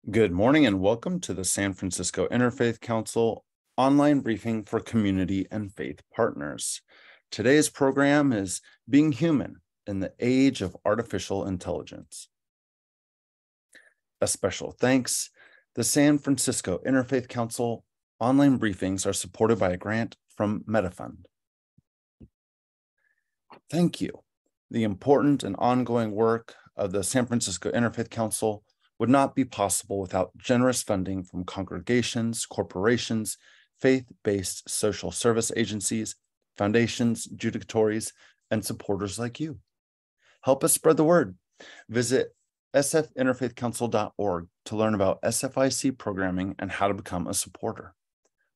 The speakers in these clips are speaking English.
Good morning and welcome to the San Francisco Interfaith Council online briefing for community and faith partners. Today's program is Being Human in the Age of Artificial Intelligence. A special thanks. The San Francisco Interfaith Council online briefings are supported by a grant from MetaFund. Thank you. The important and ongoing work of the San Francisco Interfaith Council would not be possible without generous funding from congregations, corporations, faith-based social service agencies, foundations, judicatories, and supporters like you. Help us spread the word. Visit sfinterfaithcouncil.org to learn about SFIC programming and how to become a supporter.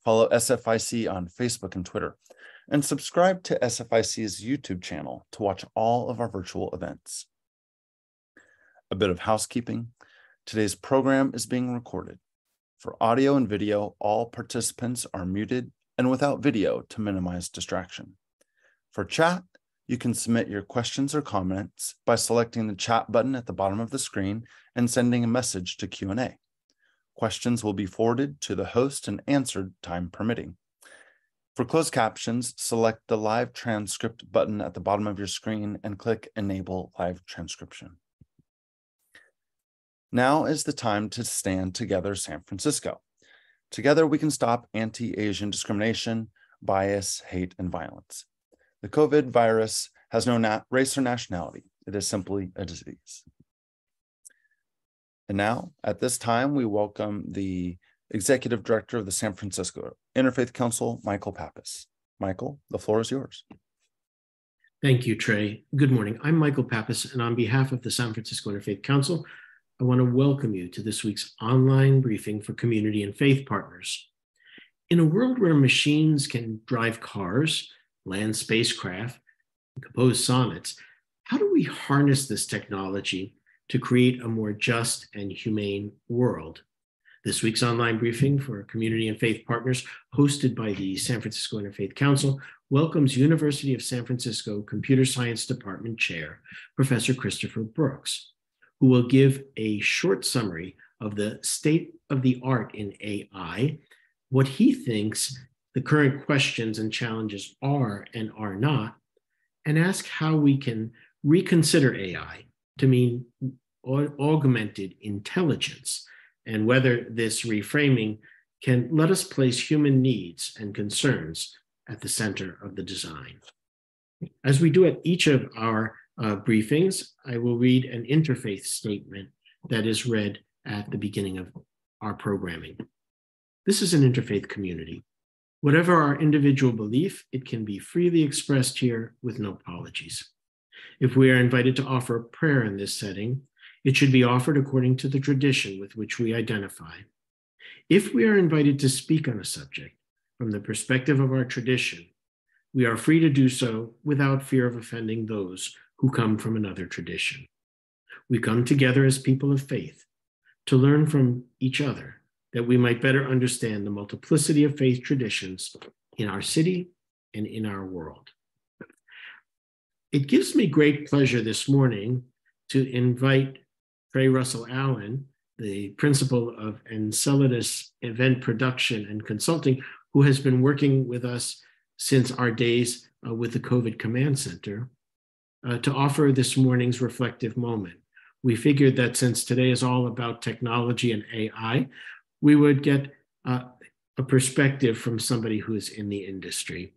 Follow SFIC on Facebook and Twitter, and subscribe to SFIC's YouTube channel to watch all of our virtual events. A bit of housekeeping. Today's program is being recorded. For audio and video, all participants are muted and without video to minimize distraction. For chat, you can submit your questions or comments by selecting the chat button at the bottom of the screen and sending a message to Q&A. Questions will be forwarded to the host and answered, time permitting. For closed captions, select the live transcript button at the bottom of your screen and click Enable Live Transcription. Now is the time to stand together, San Francisco. Together, we can stop anti-Asian discrimination, bias, hate, and violence. The COVID virus has no race or nationality. It is simply a disease. And now, at this time, we welcome the Executive Director of the San Francisco Interfaith Council, Michael Pappas. Michael, the floor is yours. Thank you, Trey. Good morning. I'm Michael Pappas, and on behalf of the San Francisco Interfaith Council, I want to welcome you to this week's online briefing for community and faith partners. In a world where machines can drive cars, land spacecraft, and compose sonnets, how do we harness this technology to create a more just and humane world? This week's online briefing for community and faith partners, hosted by the San Francisco Interfaith Council, welcomes University of San Francisco Computer Science Department Chair, Professor Christopher Brooks, who will give a short summary of the state of the art in AI, what he thinks the current questions and challenges are and are not, and ask how we can reconsider AI to mean augmented intelligence, and whether this reframing can let us place human needs and concerns at the center of the design. As we do at each of our briefings, I will read an interfaith statement that is read at the beginning of our programming. This is an interfaith community. Whatever our individual belief, it can be freely expressed here with no apologies. If we are invited to offer a prayer in this setting, it should be offered according to the tradition with which we identify. If we are invited to speak on a subject from the perspective of our tradition, we are free to do so without fear of offending those who come from another tradition. We come together as people of faith to learn from each other that we might better understand the multiplicity of faith traditions in our city and in our world. It gives me great pleasure this morning to invite Trey Russell Allen, the principal of Enceladus Event Production and Consulting, who has been working with us since our days with the COVID Command Center, to offer this morning's reflective moment. We figured that since today is all about technology and AI, we would get a perspective from somebody who is in the industry.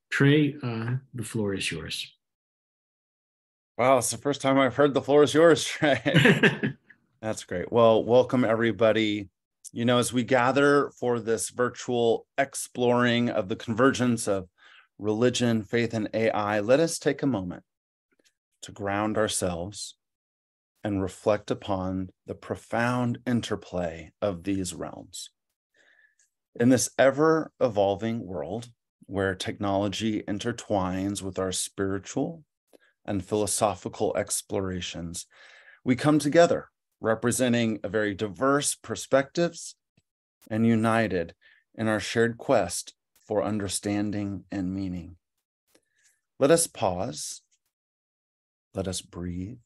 Trey, the floor is yours. Wow, it's the first time I've heard the floor is yours, Trey. That's great. Well, welcome everybody. You know, as we gather for this virtual exploring of the convergence of religion, faith, and AI, let us take a moment to ground ourselves and reflect upon the profound interplay of these realms. In this ever-evolving world where technology intertwines with our spiritual and philosophical explorations, we come together representing a very diverse perspectives and united in our shared quest for understanding and meaning. Let us pause. Let us breathe.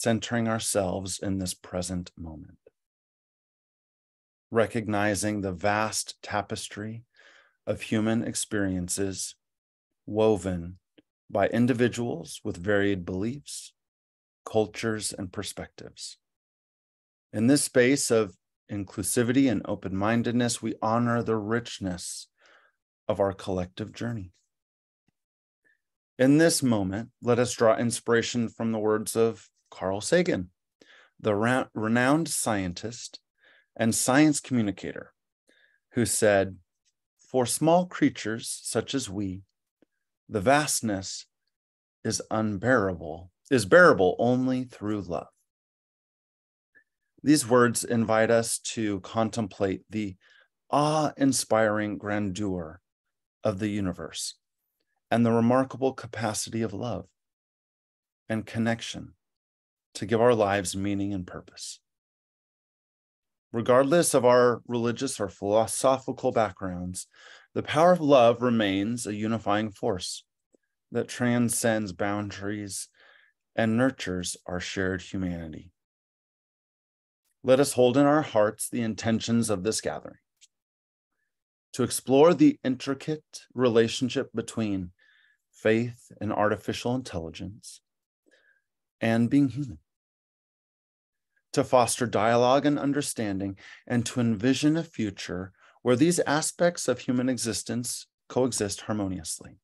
centering ourselves in this present moment, recognizing the vast tapestry of human experiences woven by individuals with varied beliefs, cultures, and perspectives. In this space of inclusivity and open-mindedness, we honor the richness of our collective journey. In this moment, let us draw inspiration from the words of Carl Sagan, the renowned scientist and science communicator, who said, "For small creatures such as we, the vastness is bearable only through love." These words invite us to contemplate the awe-inspiring grandeur of the universe and the remarkable capacity of love and connection to give our lives meaning and purpose. Regardless of our religious or philosophical backgrounds, the power of love remains a unifying force that transcends boundaries and nurtures our shared humanity. Let us hold in our hearts the intentions of this gathering to explore the intricate relationship between faith and artificial intelligence and being human, to foster dialogue and understanding, and to envision a future where these aspects of human existence coexist harmoniously.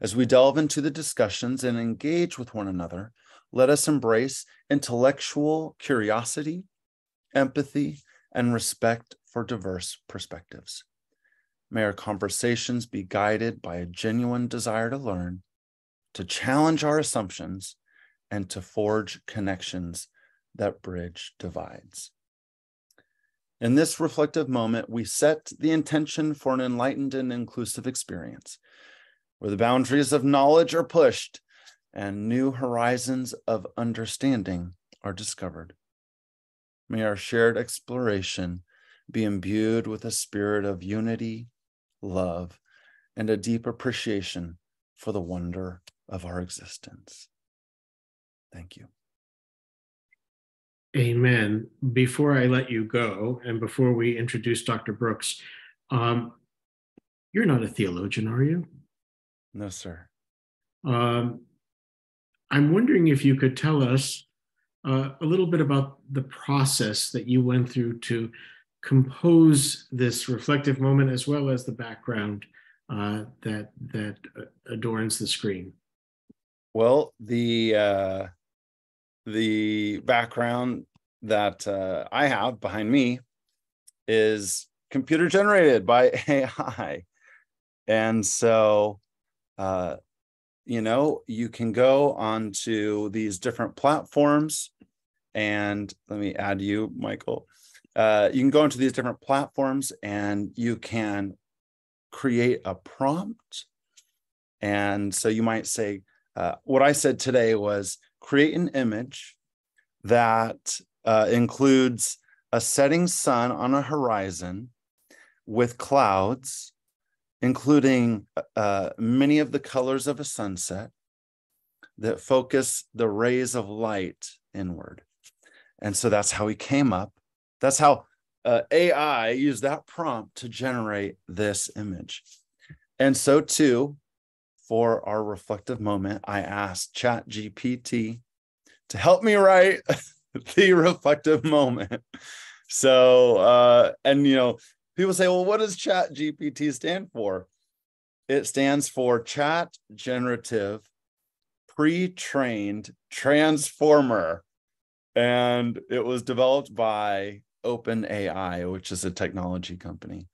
As we delve into the discussions and engage with one another, let us embrace intellectual curiosity, empathy, and respect for diverse perspectives. May our conversations be guided by a genuine desire to learn, to challenge our assumptions, and to forge connections that bridge divides. In this reflective moment, we set the intention for an enlightened and inclusive experience, where the boundaries of knowledge are pushed and new horizons of understanding are discovered. May our shared exploration be imbued with a spirit of unity, love, and a deep appreciation for the wonder of our existence. Thank you. Amen. Before I let you go, and before we introduce Dr. Brooks, you're not a theologian, are you? No, sir. I'm wondering if you could tell us a little bit about the process that you went through to compose this reflective moment, as well as the background that adorns the screen. Well, the background that I have behind me is computer generated by AI. And so, you can go onto these different platforms, and let me add you, Michael. You can go into these different platforms and you can create a prompt. And so you might say, what I said today was create an image that includes a setting sun on a horizon with clouds, including many of the colors of a sunset that focus the rays of light inward. And so that's how we came up. That's how AI used that prompt to generate this image. And so too, for our reflective moment, I asked ChatGPT to help me write the reflective moment. So, people say, well, what does ChatGPT stand for? It stands for Chat Generative Pre-trained Transformer. And it was developed by OpenAI, which is a technology company.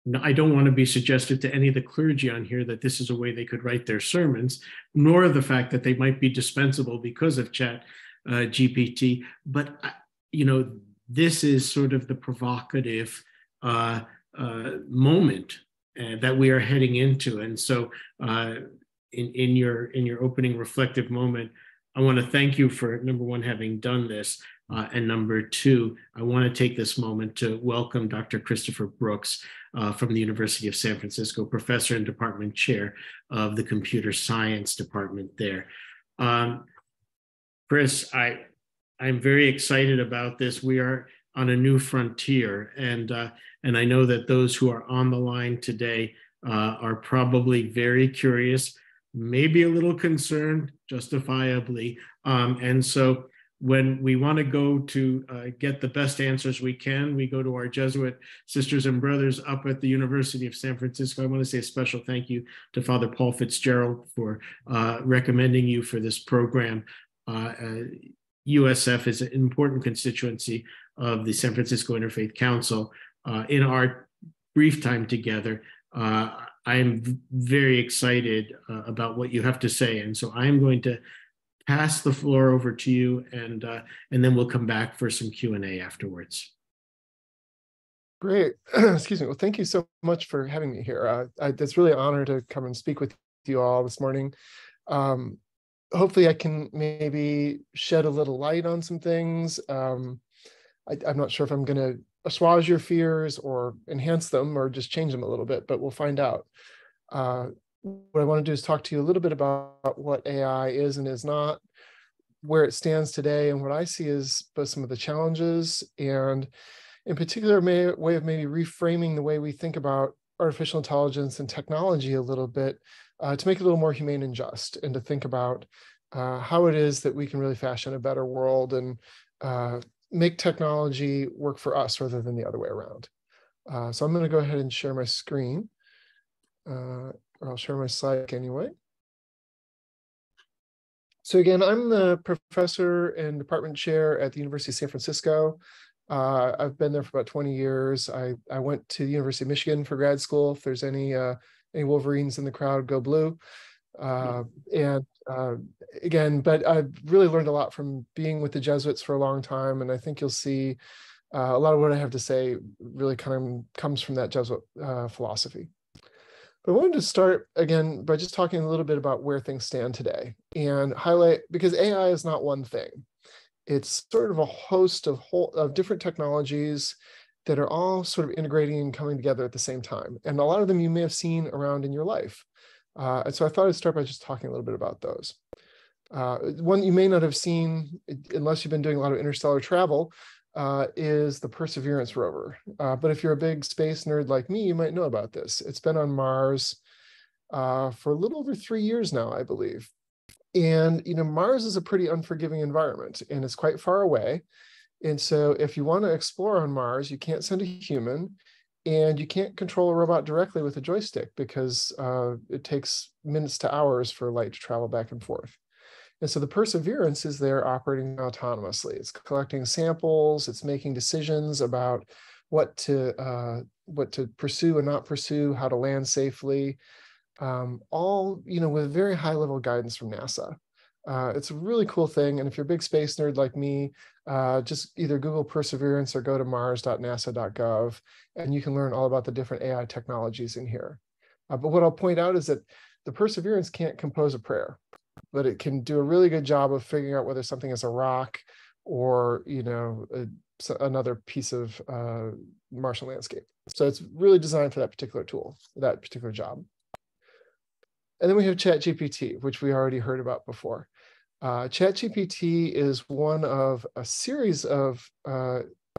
Now, I don't want to be suggestive to any of the clergy on here that this is a way they could write their sermons, nor the fact that they might be dispensable because of Chat GPT. But, this is sort of the provocative moment that we are heading into. And so in your opening reflective moment, I want to thank you for, number one, having done this. And number two, I want to take this moment to welcome Dr. Christopher Brooks from the University of San Francisco, professor and department chair of the computer science department there. Chris, I'm very excited about this. We are on a new frontier, and I know that those who are on the line today are probably very curious, maybe a little concerned, justifiably. And so when we want to go to get the best answers we can, we go to our Jesuit sisters and brothers up at the University of San Francisco. I want to say a special thank you to Father Paul Fitzgerald for recommending you for this program. USF is an important constituency of the San Francisco Interfaith Council. In our brief time together, I'm very excited about what you have to say. And so I'm going to pass the floor over to you, and then we'll come back for some Q&A afterwards. Great. Excuse me. Well, thank you so much for having me here. It's really an honor to come and speak with you all this morning. Hopefully I can maybe shed a little light on some things. I'm not sure if I'm going to assuage your fears or enhance them or just change them a little bit, but we'll find out. What I want to do is talk to you a little bit about what AI is and is not, where it stands today, and what I see as both some of the challenges and in particular way of maybe reframing the way we think about artificial intelligence and technology a little bit to make it a little more humane and just, and to think about how it is that we can really fashion a better world and make technology work for us rather than the other way around. So I'm going to go ahead and share my screen, or I'll share my slide anyway. So again, I'm the professor and department chair at the University of San Francisco. I've been there for about 20 years. I went to the University of Michigan for grad school. If there's any Wolverines in the crowd, go blue. Again, but I've really learned a lot from being with the Jesuits for a long time. And I think you'll see a lot of what I have to say really kind of comes from that Jesuit philosophy. But I wanted to start again by just talking a little bit about where things stand today and highlight, because AI is not one thing. It's sort of a host of different technologies that are all sort of integrating and coming together at the same time. And a lot of them you may have seen around in your life. And so I thought I'd start by just talking a little bit about those. One you may not have seen, unless you've been doing a lot of interstellar travel, is the Perseverance rover. But if you're a big space nerd like me, you might know about this. It's been on Mars for a little over 3 years now, I believe. And Mars is a pretty unforgiving environment, and it's quite far away. And so if you want to explore on Mars, you can't send a human, and you can't control a robot directly with a joystick because it takes minutes to hours for light to travel back and forth. And so the Perseverance is there operating autonomously. It's collecting samples, it's making decisions about what to pursue and not pursue, how to land safely, all with very high level guidance from NASA. It's a really cool thing. And if you're a big space nerd like me, just either Google Perseverance or go to mars.nasa.gov, and you can learn all about the different AI technologies in here. But what I'll point out is that the Perseverance can't compose a prayer, but it can do a really good job of figuring out whether something is a rock or another piece of Martian landscape. So it's really designed for that particular tool, that particular job. And then we have ChatGPT, which we already heard about before. ChatGPT is one of a series of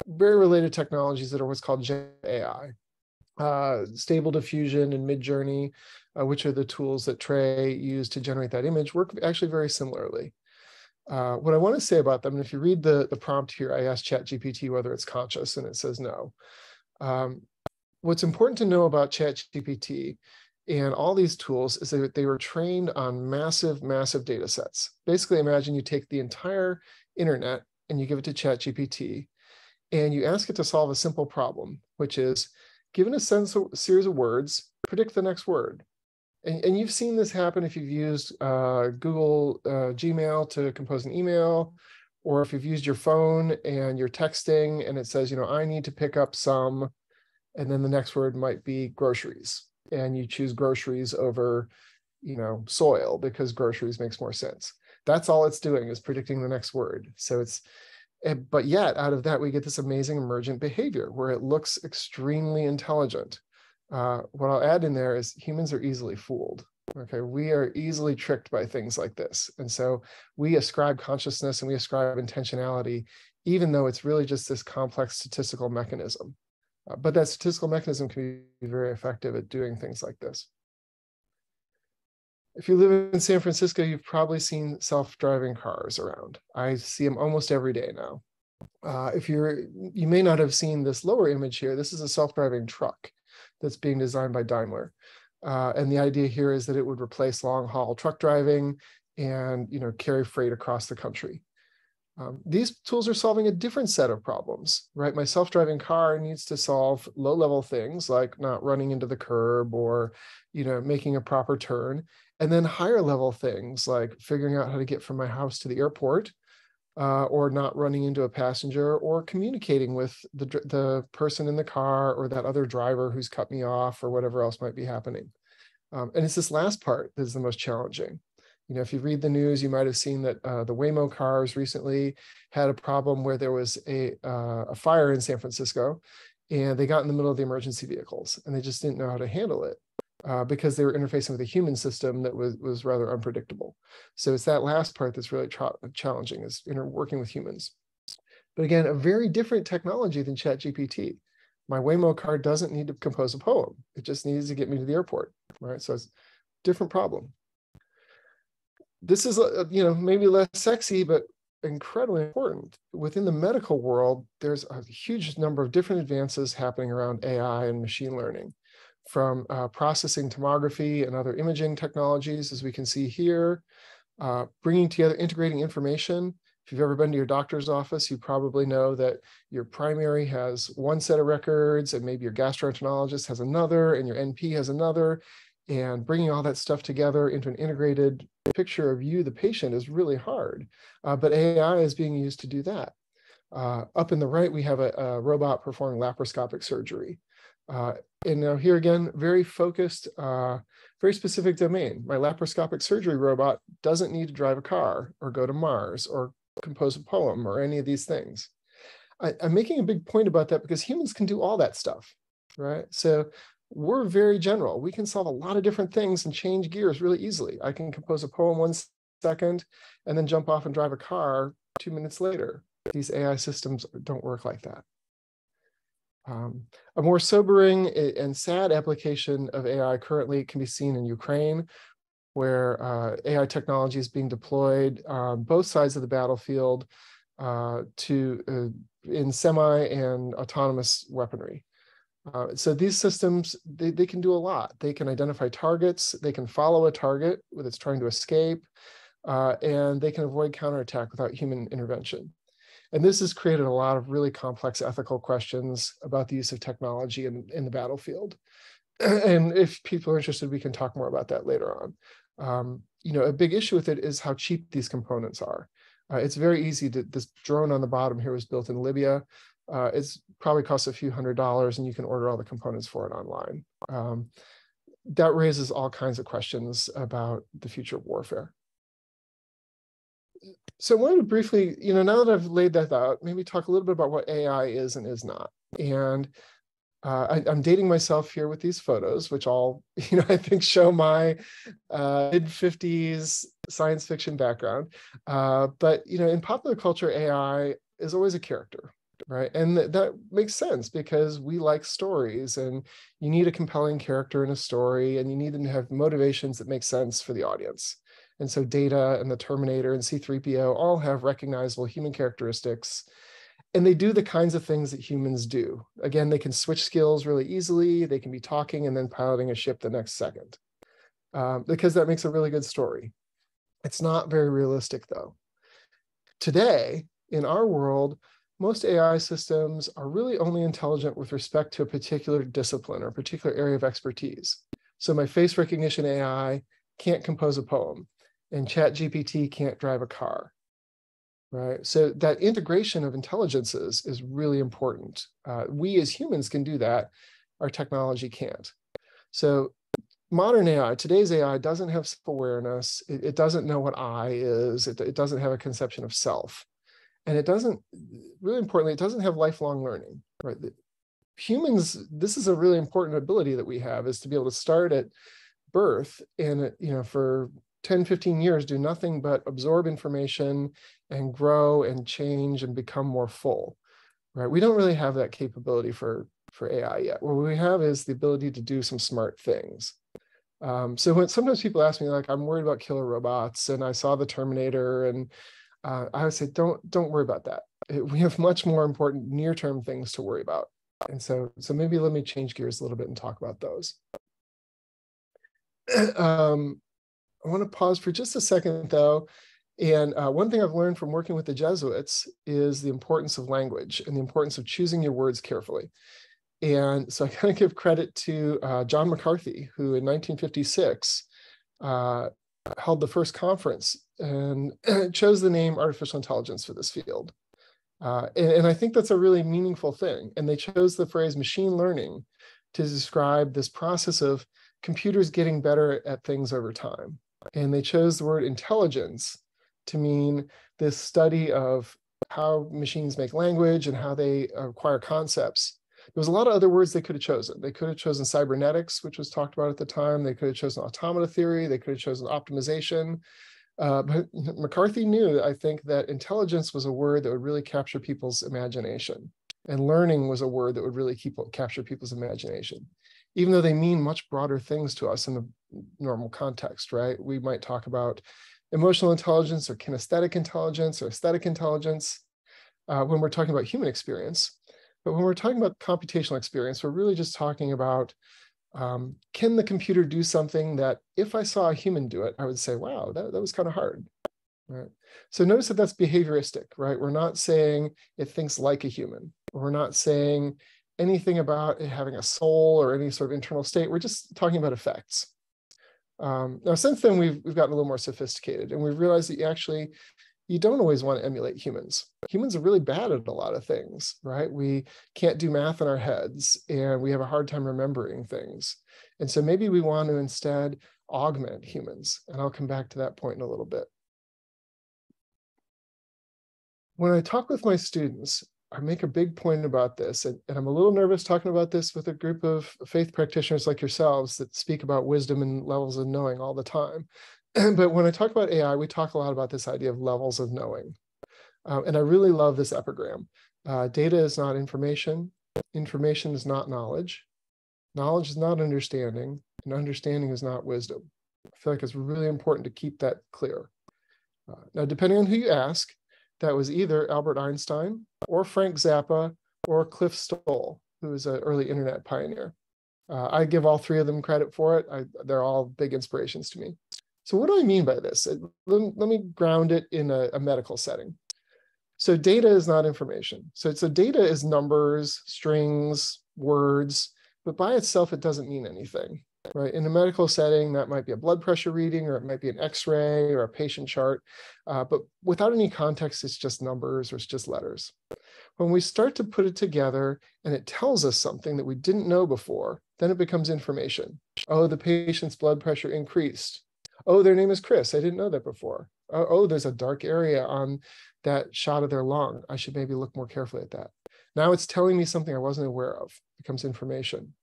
very related technologies that are what's called Gen AI. Stable Diffusion and Midjourney, which are the tools that Trey used to generate that image, work actually very similarly. What I want to say about them, and if you read the prompt here, I asked ChatGPT whether it's conscious, and it says no. What's important to know about ChatGPT and all these tools is that they were trained on massive, massive data sets. Basically, imagine you take the entire internet and you give it to ChatGPT, and you ask it to solve a simple problem, which is, given a series of words, predict the next word. And you've seen this happen if you've used Google Gmail to compose an email, or if you've used your phone and you're texting and it says, I need to pick up some, and then the next word might be groceries. And you choose groceries over, soil because groceries makes more sense. That's all it's doing, is predicting the next word. So but yet out of that, we get this amazing emergent behavior where it looks extremely intelligent. What I'll add in there is humans are easily fooled. Okay, we are easily tricked by things like this. And so we ascribe consciousness and we ascribe intentionality, even though it's really just this complex statistical mechanism. But that statistical mechanism can be very effective at doing things like this. If you live in San Francisco, you've probably seen self-driving cars around. I see them almost every day now. You may not have seen this lower image here. This is a self-driving truck that's being designed by Daimler. And the idea here is that it would replace long-haul truck driving and carry freight across the country. These tools are solving a different set of problems, right? My self-driving car needs to solve low-level things like not running into the curb or making a proper turn, and then higher-level things like figuring out how to get from my house to the airport, or not running into a passenger, or communicating with the person in the car or that other driver who's cut me off or whatever else might be happening. And it's this last part that is the most challenging. If you read the news, you might have seen that the Waymo cars recently had a problem where there was a fire in San Francisco, and they got in the middle of the emergency vehicles, and they just didn't know how to handle it. Because they were interfacing with a human system that was rather unpredictable. So it's that last part that's really challenging, is working with humans. But again, a very different technology than ChatGPT. My Waymo car doesn't need to compose a poem. It just needs to get me to the airport, right? So it's a different problem. This is, maybe less sexy, but incredibly important. Within the medical world, there's a huge number of different advances happening around AI and machine learning, from processing tomography and other imaging technologies, as we can see here, bringing together, integrating information. If you've ever been to your doctor's office, you probably know that your primary has one set of records, and maybe your gastroenterologist has another, and your NP has another. And bringing all that stuff together into an integrated picture of you, the patient, is really hard. But AI is being used to do that. Up in the right, we have a robot performing laparoscopic surgery. And now here again, very focused, very specific domain. My laparoscopic surgery robot doesn't need to drive a car or go to Mars or compose a poem or any of these things. I'm making a big point about that because humans can do all that stuff, right? So we're very general. We can solve a lot of different things and change gears really easily. I can compose a poem 1 second and then jump off and drive a car 2 minutes later. These AI systems don't work like that. A more sobering and sad application of AI currently can be seen in Ukraine, where AI technology is being deployed on both sides of the battlefield in semi and autonomous weaponry. So these systems, they can do a lot. They can identify targets, they can follow a target that's trying to escape, and they can avoid counterattack without human intervention. And this has created a lot of really complex ethical questions about the use of technology in the battlefield. And if people are interested, we can talk more about that later on. A big issue with it is how cheap these components are. It's very easy this drone on the bottom here was built in Libya. It's probably costs a few $100s, and you can order all the components for it online. That raises all kinds of questions about the future of warfare. So I wanted to briefly, now that I've laid that out, maybe talk a little bit about what AI is and is not. And I'm dating myself here with these photos, which all, I think show my mid-50s science fiction background. But, in popular culture, AI is always a character, right? And that makes sense because we like stories, and you need a compelling character in a story, and you need them to have motivations that make sense for the audience. And so Data and the Terminator and C-3PO all have recognizable human characteristics, and they do the kinds of things that humans do. Again, they can switch skills really easily. They can be talking and then piloting a ship the next second, because that makes a really good story. It's not very realistic, though. Today, in our world, most AI systems are really only intelligent with respect to a particular discipline or a particular area of expertise. So my face recognition AI can't compose a poem, and ChatGPT can't drive a car, right? So that integration of intelligences is really important. We as humans can do that. Our technology can't. So modern AI, today's AI, doesn't have self-awareness. It doesn't know what I is. It doesn't have a conception of self. And it doesn't, really importantly, it doesn't have lifelong learning, right? Humans, this is a really important ability that we have, is to be able to start at birth and, for 10, 15 years, do nothing but absorb information and grow and change and become more full, right? We don't really have that capability for AI yet. What we have is the ability to do some smart things. So when sometimes people ask me, like, I'm worried about killer robots and I saw the Terminator, and I would say, don't worry about that. We have much more important near-term things to worry about. And so maybe let me change gears a little bit and talk about those. I want to pause for just a second, though. And one thing I've learned from working with the Jesuits is the importance of language and the importance of choosing your words carefully. And so I kind of give credit to John McCarthy, who in 1956 held the first conference and chose the name artificial intelligence for this field. And I think that's a really meaningful thing. And they chose the phrase machine learning to describe this process of computers getting better at things over time. And they chose the word intelligence to mean this study of how machines make language and how they acquire concepts. There was a lot of other words they could have chosen. They could have chosen cybernetics, which was talked about at the time. They could have chosen automata theory. They could have chosen optimization. But McCarthy knew, I think, that intelligence was a word that would really capture people's imagination. And learning was a word that would really capture people's imagination, even though they mean much broader things to us in the normal context, right? We might talk about emotional intelligence or kinesthetic intelligence or aesthetic intelligence when we're talking about human experience. But when we're talking about computational experience, we're really just talking about, can the computer do something that if I saw a human do it, I would say, wow, that was kind of hard, right? So notice that that's behavioristic, right? We're not saying it thinks like a human. We're not saying anything about it having a soul or any sort of internal state. We're just talking about effects. Now, since then, we've gotten a little more sophisticated, and we've realized that you don't always want to emulate humans. Humans are really bad at a lot of things, right? We can't do math in our heads, and we have a hard time remembering things. And so maybe we want to instead augment humans, and I'll come back to that point in a little bit. When I talk with my students, I make a big point about this, and I'm a little nervous talking about this with a group of faith practitioners like yourselves that speak about wisdom and levels of knowing all the time. But when I talk about AI, we talk a lot about this idea of levels of knowing. And I really love this epigram. Data is not information. Information is not knowledge. Knowledge is not understanding. And understanding is not wisdom. I feel like it's really important to keep that clear. Now, depending on who you ask, that was either Albert Einstein or Frank Zappa or Cliff Stoll, who was an early internet pioneer. I give all three of them credit for it. They're all big inspirations to me. So what do I mean by this? Let me ground it in a medical setting. So data is not information. So data is numbers, strings, words, but by itself, it doesn't mean anything, right? In a medical setting, that might be a blood pressure reading, or it might be an X-ray or a patient chart. But without any context, it's just numbers or it's just letters. When we start to put it together and it tells us something that we didn't know before, then it becomes information. Oh, the patient's blood pressure increased. Oh, their name is Chris. I didn't know that before. Oh, there's a dark area on that shot of their lung. I should maybe look more carefully at that. Now it's telling me something I wasn't aware of. It becomes information.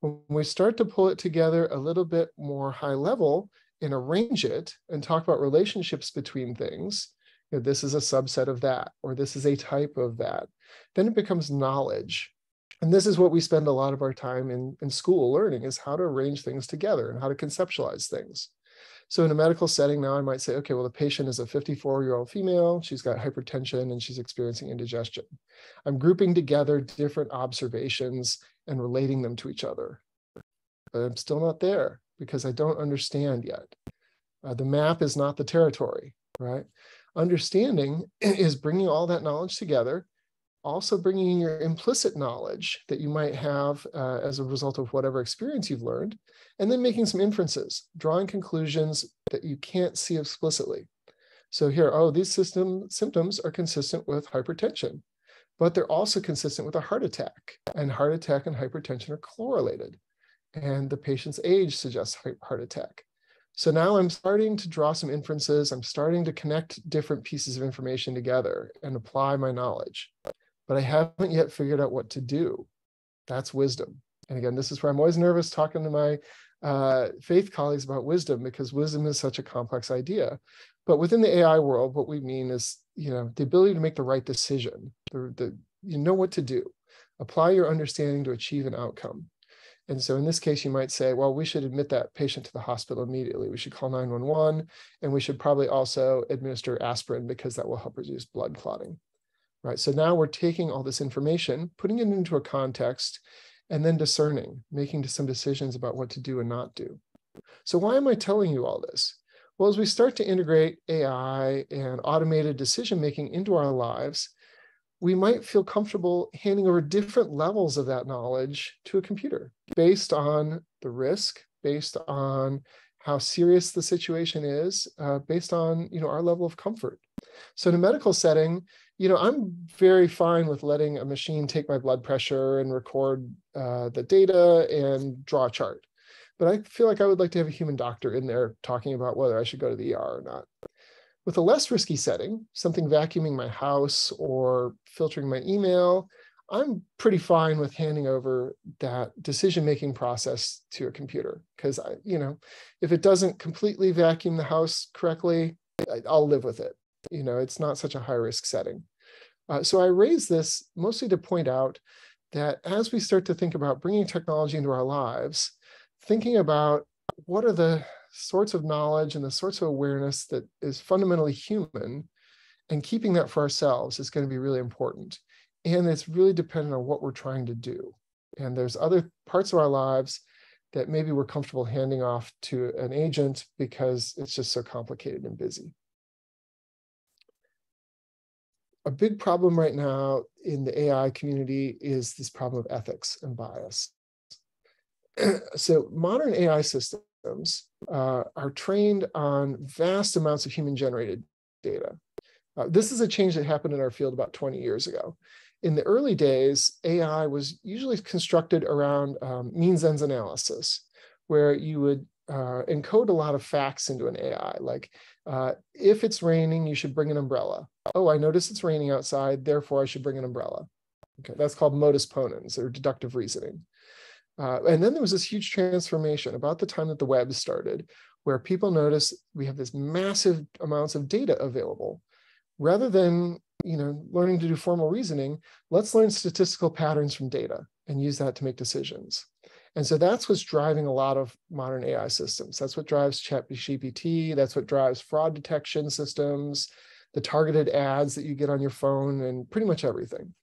When we start to pull it together a little bit more high level and arrange it and talk about relationships between things, this is a subset of that, or this is a type of that, then it becomes knowledge. And this is what we spend a lot of our time in school learning, is how to arrange things together and how to conceptualize things. So in a medical setting now, I might say, okay, well, the patient is a 54-year-old female. She's got hypertension and she's experiencing indigestion. I'm grouping together different observations and relating them to each other. But I'm still not there because I don't understand yet. The map is not the territory, right? Understanding is bringing all that knowledge together, also bringing in your implicit knowledge that you might have as a result of whatever experience you've learned, and then making some inferences, drawing conclusions that you can't see explicitly. So here, oh, these symptoms are consistent with hypertension, but they're also consistent with a heart attack, and heart attack and hypertension are correlated, and the patient's age suggests heart attack. So now I'm starting to draw some inferences. I'm starting to connect different pieces of information together and apply my knowledge. But I haven't yet figured out what to do. That's wisdom. And again, this is where I'm always nervous talking to my faith colleagues about wisdom, because wisdom is such a complex idea. But within the AI world, what we mean is, the ability to make the right decision, you know what to do, apply your understanding to achieve an outcome. And so in this case, you might say, well, we should admit that patient to the hospital immediately. We should call 911, and we should probably also administer aspirin because that will help reduce blood clotting, right? So now we're taking all this information, putting it into a context, and then discerning, making some decisions about what to do and not do. So why am I telling you all this? Well, as we start to integrate AI and automated decision-making into our lives, we might feel comfortable handing over different levels of that knowledge to a computer based on the risk, based on how serious the situation is, based on our level of comfort. So in a medical setting, I'm very fine with letting a machine take my blood pressure and record the data and draw a chart. But I feel like I would like to have a human doctor in there talking about whether I should go to the ER or not. With a less risky setting, something vacuuming my house or filtering my email, I'm pretty fine with handing over that decision-making process to a computer, because if it doesn't completely vacuum the house correctly, I'll live with it. It's not such a high-risk setting. So I raise this mostly to point out that as we start to think about bringing technology into our lives, thinking about what are the sorts of knowledge and the sorts of awareness that is fundamentally human, and keeping that for ourselves is going to be really important. And it's really dependent on what we're trying to do. And there's other parts of our lives that maybe we're comfortable handing off to an agent because it's just so complicated and busy. A big problem right now in the AI community is this problem of ethics and bias. So modern AI systems are trained on vast amounts of human-generated data. This is a change that happened in our field about 20 years ago. In the early days, AI was usually constructed around means-ends analysis, where you would encode a lot of facts into an AI, like if it's raining, you should bring an umbrella. Oh, I notice it's raining outside, therefore I should bring an umbrella. Okay, that's called modus ponens, or deductive reasoning. And then there was this huge transformation about the time that the web started, where people noticed we have this massive amounts of data available. Rather than learning to do formal reasoning, let's learn statistical patterns from data and use that to make decisions. And so that's what's driving a lot of modern AI systems. That's what drives ChatGPT. That's what drives fraud detection systems, the targeted ads that you get on your phone, and pretty much everything.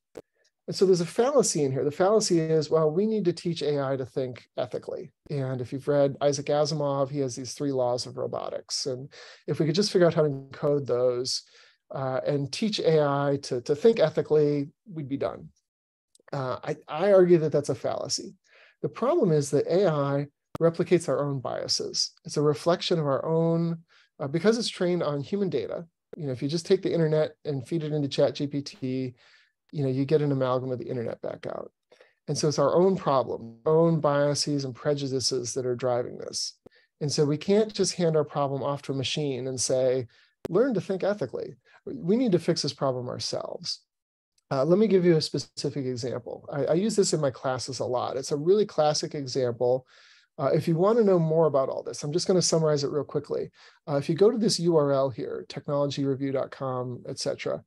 And so there's a fallacy in here. The fallacy is, well, we need to teach AI to think ethically. And if you've read Isaac Asimov, he has these 3 laws of robotics. And if we could just figure out how to encode those and teach AI to think ethically, we'd be done. I argue that that's a fallacy. The problem is that AI replicates our own biases. It's a reflection of our own, because it's trained on human data. If you just take the internet and feed it into ChatGPT, you get an amalgam of the internet back out. And so it's our own problem, our own biases and prejudices that are driving this. And so we can't just hand our problem off to a machine and say, learn to think ethically. We need to fix this problem ourselves. Let me give you a specific example. I use this in my classes a lot. It's a really classic example. If you want to know more about all this, I'm just going to summarize it real quickly. If you go to this URL here, technologyreview.com, etc.,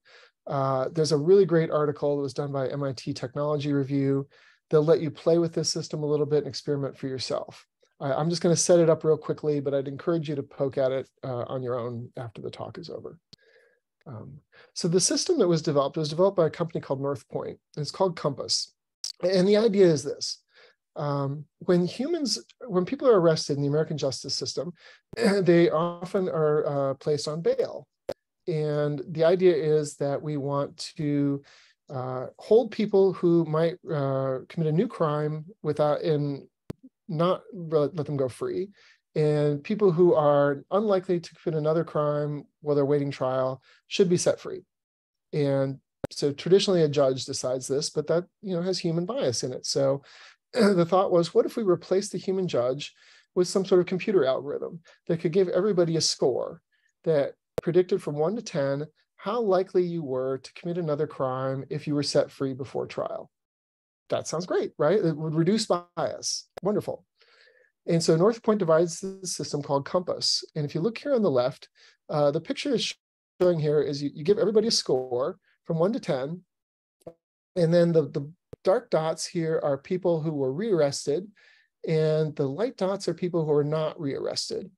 there's a really great article that was done by MIT Technology Review. They'll let you play with this system a little bit and experiment for yourself. I'm just going to set it up real quickly, but I'd encourage you to poke at it on your own after the talk is over. So the system that was developed by a company called Northpoint. It's called Compass. And the idea is this. When people are arrested in the American justice system, they often are placed on bail. And the idea is that we want to hold people who might commit a new crime and not let them go free. And people who are unlikely to commit another crime while they're waiting trial should be set free. And so traditionally a judge decides this, but that has human bias in it. So the thought was, what if we replace the human judge with some sort of computer algorithm that could give everybody a score that predicted from 1 to 10 how likely you were to commit another crime if you were set free before trial? That sounds great, right? It would reduce bias. Wonderful. And so North Point divides the system called Compass. And if you look here on the left, the picture is showing here is you give everybody a score from 1 to 10. And then the dark dots here are people who were rearrested, and the light dots are people who are not rearrested.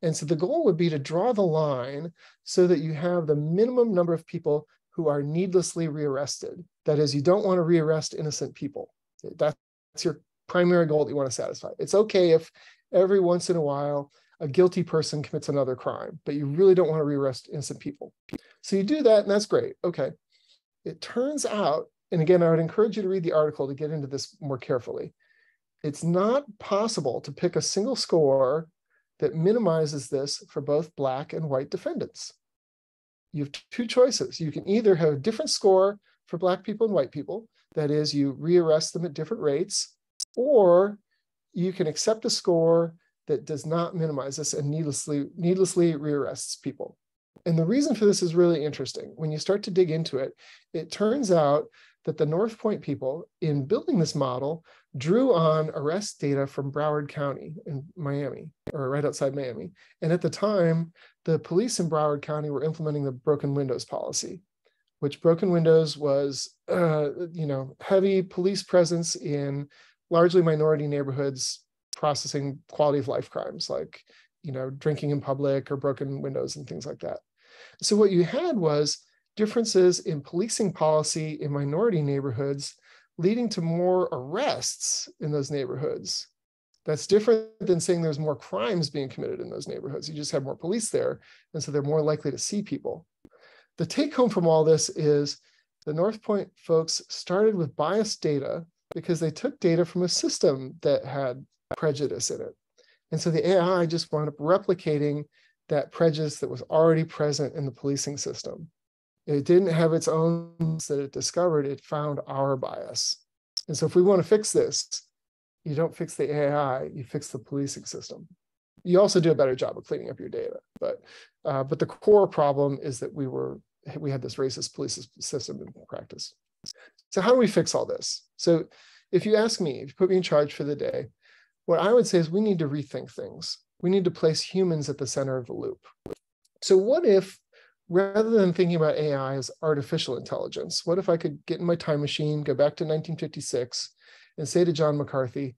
And so the goal would be to draw the line so that you have the minimum number of people who are needlessly rearrested. That is, you don't want to rearrest innocent people. That's your primary goal that you want to satisfy. It's okay if every once in a while a guilty person commits another crime, but you really don't want to rearrest innocent people. So you do that, and that's great. Okay. It turns out, and again, I would encourage you to read the article to get into this more carefully. It's not possible to pick a single score that minimizes this for both Black and white defendants. You have two choices. You can either have a different score for Black people and white people, that is, you rearrest them at different rates, or you can accept a score that does not minimize this and needlessly rearrests people. And the reason for this is really interesting. When you start to dig into it, it turns out that the North Point people, in building this model, drew on arrest data from Broward County in Miami, or right outside Miami. And at the time, the police in Broward County were implementing the broken windows policy, which broken windows was, heavy police presence in largely minority neighborhoods processing quality of life crimes like, drinking in public or broken windows and things like that. So what you had was differences in policing policy in minority neighborhoods leading to more arrests in those neighborhoods. That's different than saying there's more crimes being committed in those neighborhoods. You just have more police there, and so they're more likely to see people. The take home from all this is the North Point folks started with biased data because they took data from a system that had prejudice in it. And so the AI just wound up replicating that prejudice that was already present in the policing system. It didn't have its own that it discovered, it found our bias. And so if we want to fix this, you don't fix the AI, you fix the policing system. You also do a better job of cleaning up your data. But the core problem is that we had this racist police system in practice. So how do we fix all this? So if you ask me, if you put me in charge for the day, what I would say is we need to rethink things. We need to place humans at the center of the loop. So what if, rather than thinking about AI as artificial intelligence, what if I could get in my time machine, go back to 1956, and say to John McCarthy,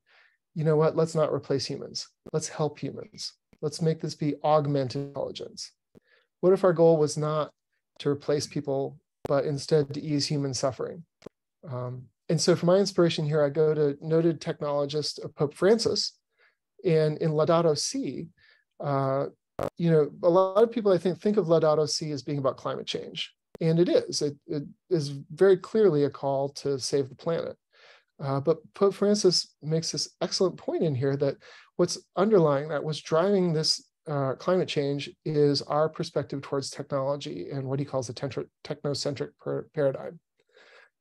you know what, let's not replace humans. Let's help humans. Let's make this be augmented intelligence. What if our goal was not to replace people, but instead to ease human suffering? And so for my inspiration here, I go to noted technologist Pope Francis, and in Laudato Si, a lot of people I think of Laudato Si as being about climate change, and it is. It is very clearly a call to save the planet. But Pope Francis makes this excellent point in here that what's underlying that, what's driving this climate change is our perspective towards technology and what he calls the technocentric paradigm.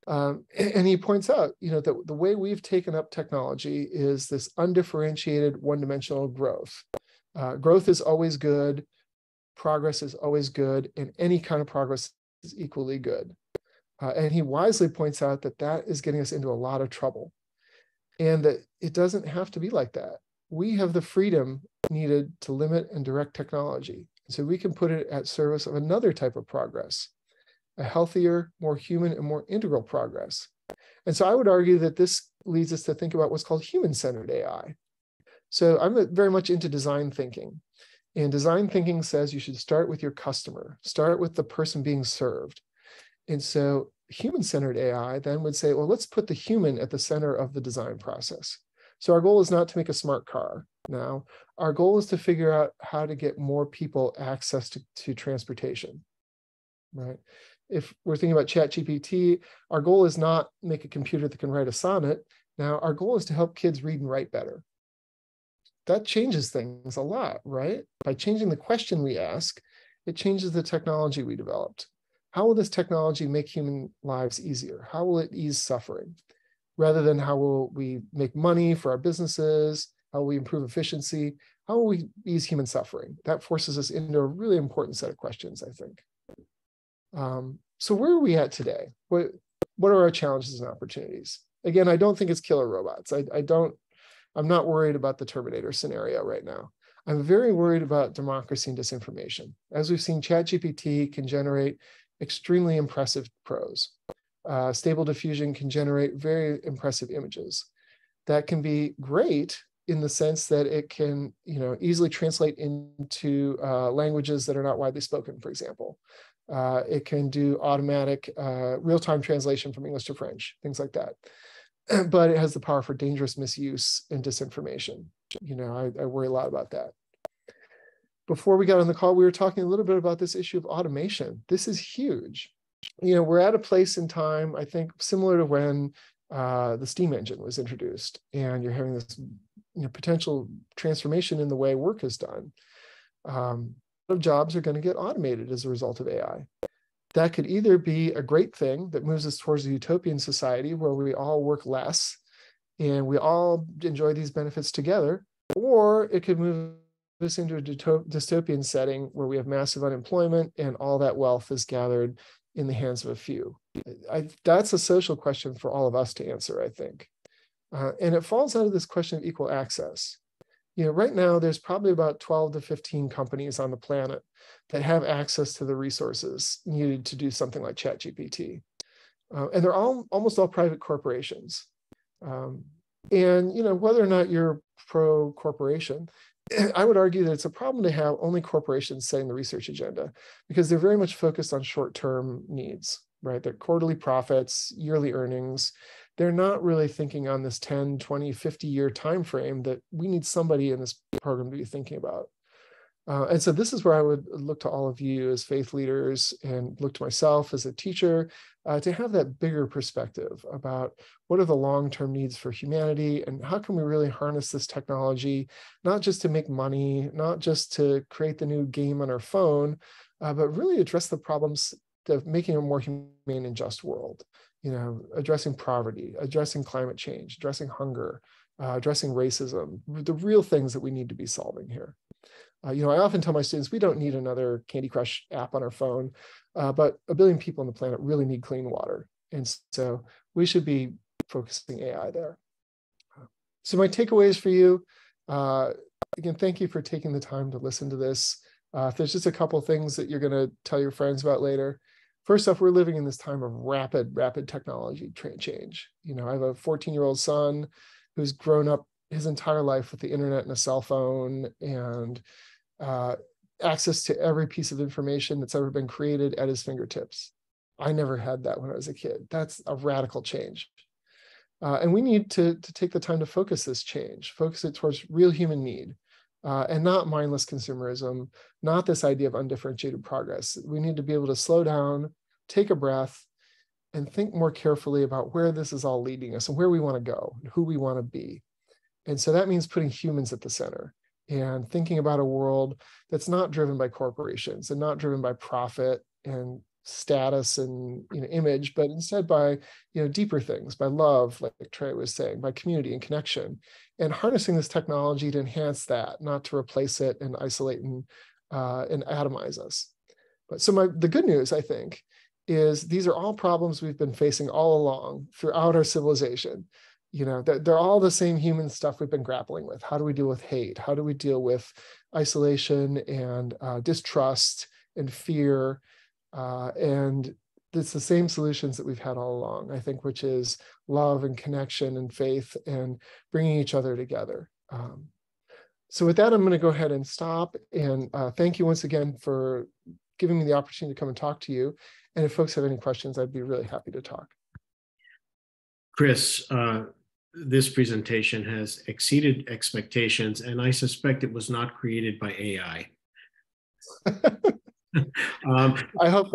And he points out, that the way we've taken up technology is this undifferentiated one-dimensional growth. Growth is always good, progress is always good, and any kind of progress is equally good. And he wisely points out that that is getting us into a lot of trouble, and that it doesn't have to be like that. We have the freedom needed to limit and direct technology, so we can put it at service of another type of progress, a healthier, more human, and more integral progress. And so I would argue that this leads us to think about what's called human-centered AI. So I'm very much into design thinking. And design thinking says you should start with your customer, start with the person being served. And so human-centered AI then would say, well, let's put the human at the center of the design process. So our goal is not to make a smart car now. Our goal is to figure out how to get more people access to transportation, right? If we're thinking about ChatGPT, our goal is not make a computer that can write a sonnet. Now, our goal is to help kids read and write better. That changes things a lot, right? By changing the question we ask, it changes the technology we developed. How will this technology make human lives easier? How will it ease suffering? Rather than how will we make money for our businesses? How will we improve efficiency? How will we ease human suffering? That forces us into a really important set of questions, I think. So where are we at today? What are our challenges and opportunities? Again, I don't think it's killer robots. I don't I'm not worried about the Terminator scenario right now. I'm very worried about democracy and disinformation. As we've seen, ChatGPT can generate extremely impressive prose. Stable Diffusion can generate very impressive images. That can be great in the sense that it can, easily translate into languages that are not widely spoken, for example. It can do automatic real-time translation from English to French, things like that. But it has the power for dangerous misuse and disinformation. I worry a lot about that. Before we got on the call, we were talking a little bit about this issue of automation. This is huge. We're at a place in time, I think, similar to when the steam engine was introduced, and you're having this potential transformation in the way work is done. A lot of jobs are going to get automated as a result of AI. That could either be a great thing that moves us towards a utopian society where we all work less and we all enjoy these benefits together, or it could move us into a dystopian setting where we have massive unemployment and all that wealth is gathered in the hands of a few. That's a social question for all of us to answer, I think. And it falls out of this question of equal access. Right now, there's probably about 12 to 15 companies on the planet that have access to the resources needed to do something like ChatGPT. And they're almost all private corporations. And whether or not you're pro-corporation, I would argue that it's a problem to have only corporations setting the research agenda, because they're very much focused on short-term needs, right? They're quarterly profits, yearly earnings. They're not really thinking on this 10, 20, 50-year time frame that we need somebody in this program to be thinking about. And so this is where I would look to all of you as faith leaders and look to myself as a teacher to have that bigger perspective about what are the long-term needs for humanity and how can we really harness this technology, not just to make money, not just to create the new game on our phone, but really address the problems of making a more humane and just world. Addressing poverty, addressing climate change, addressing hunger, addressing racism, the real things that we need to be solving here. I often tell my students, we don't need another Candy Crush app on our phone, but 1 billion people on the planet really need clean water. And so we should be focusing AI there. So my takeaways for you, again, thank you for taking the time to listen to this. If there's just a couple things that you're going to tell your friends about later. First off, we're living in this time of rapid technology change. I have a 14-year-old son who's grown up his entire life with the internet and a cell phone and access to every piece of information that's ever been created at his fingertips. I never had that when I was a kid. That's a radical change. And we need to take the time to focus this change, focus it towards real human need, and not mindless consumerism, not this idea of undifferentiated progress. We need to be able to slow down, take a breath, and think more carefully about where this is all leading us and where we want to go, and who we want to be. And so that means putting humans at the center and thinking about a world that's not driven by corporations and not driven by profit and status and image, but instead by deeper things, by love, like Trey was saying, by community and connection, and harnessing this technology to enhance that, not to replace it and isolate and atomize us. But so the good news, I think, is these are all problems we've been facing all along throughout our civilization. They're all the same human stuff we've been grappling with. How do we deal with hate? How do we deal with isolation and distrust and fear? And it's the same solutions that we've had all along, I think, which is love and connection and faith and bringing each other together. So with that, I'm going to go ahead and stop. And thank you once again for giving me the opportunity to come and talk to you. And if folks have any questions, I'd be really happy to talk. Chris, this presentation has exceeded expectations, and I suspect it was not created by AI. I hope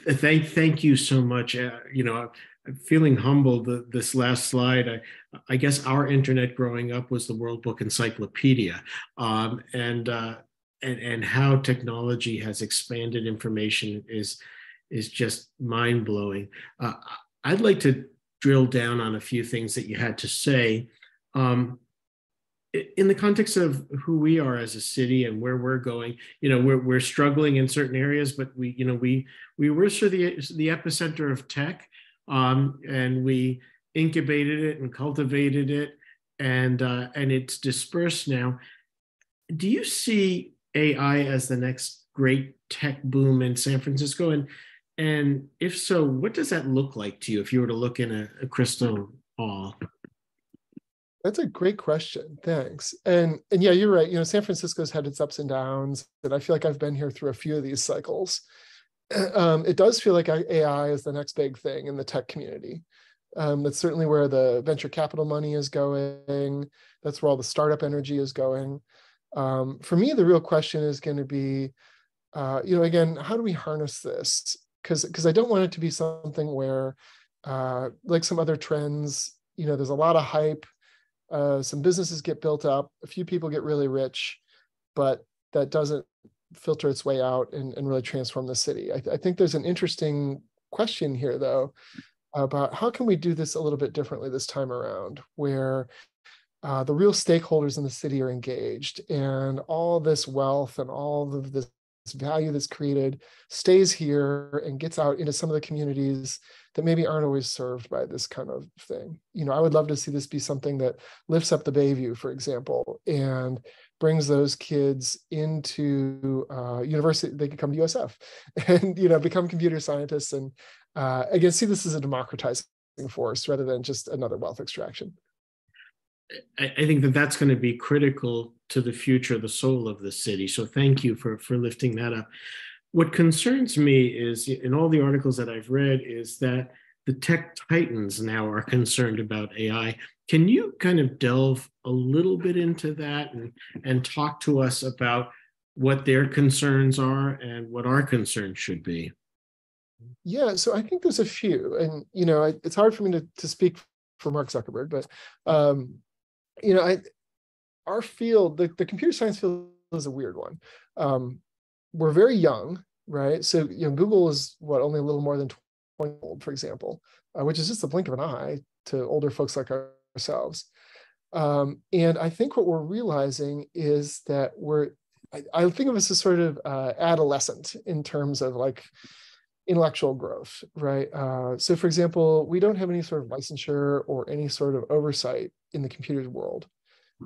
that. Thank you so much. I'm feeling humbled. This last slide, I guess our internet growing up was the World Book Encyclopedia, and how technology has expanded information is just mind blowing. I'd like to drill down on a few things that you had to say. In the context of who we are as a city and where we're going, we're struggling in certain areas, but we were sort of the epicenter of tech, and we incubated it and cultivated it, and it's dispersed now. Do you see AI as the next great tech boom in San Francisco? And if so, what does that look like to you if you were to look in a crystal ball? That's a great question. Thanks. And yeah, you're right. San Francisco's had its ups and downs, and I feel like I've been here through a few of these cycles. It does feel like AI is the next big thing in the tech community. That's certainly where the venture capital money is going. That's where all the startup energy is going. For me, the real question is going to be, again, how do we harness this? Because I don't want it to be something where, like some other trends, there's a lot of hype. Some businesses get built up, a few people get really rich, but that doesn't filter its way out and really transform the city. I think there's an interesting question here, though, about how can we do this a little bit differently this time around, where the real stakeholders in the city are engaged, and all this wealth and all of this value that's created stays here and gets out into some of the communities that maybe aren't always served by this kind of thing. I would love to see this be something that lifts up the Bayview, for example, and brings those kids into university. They could come to USF and become computer scientists, and again, see this as a democratizing force rather than just another wealth extraction. I think that that's going to be critical to the future, the soul of the city. So thank you for lifting that up. What concerns me is, in all the articles that I've read, is that the tech titans now are concerned about AI. Can you kind of delve a little bit into that and talk to us about what their concerns are and what our concerns should be? Yeah, so I think there's a few, and it's hard for me to speak for Mark Zuckerberg, but our field, the computer science field, is a weird one. We're very young, right? So Google is only a little more than 20 old, for example, which is just a blink of an eye to older folks like ourselves. And I think what we're realizing is that I think of us as sort of adolescent in terms of like intellectual growth, right? So for example, we don't have any sort of licensure or any sort of oversight in the computer world,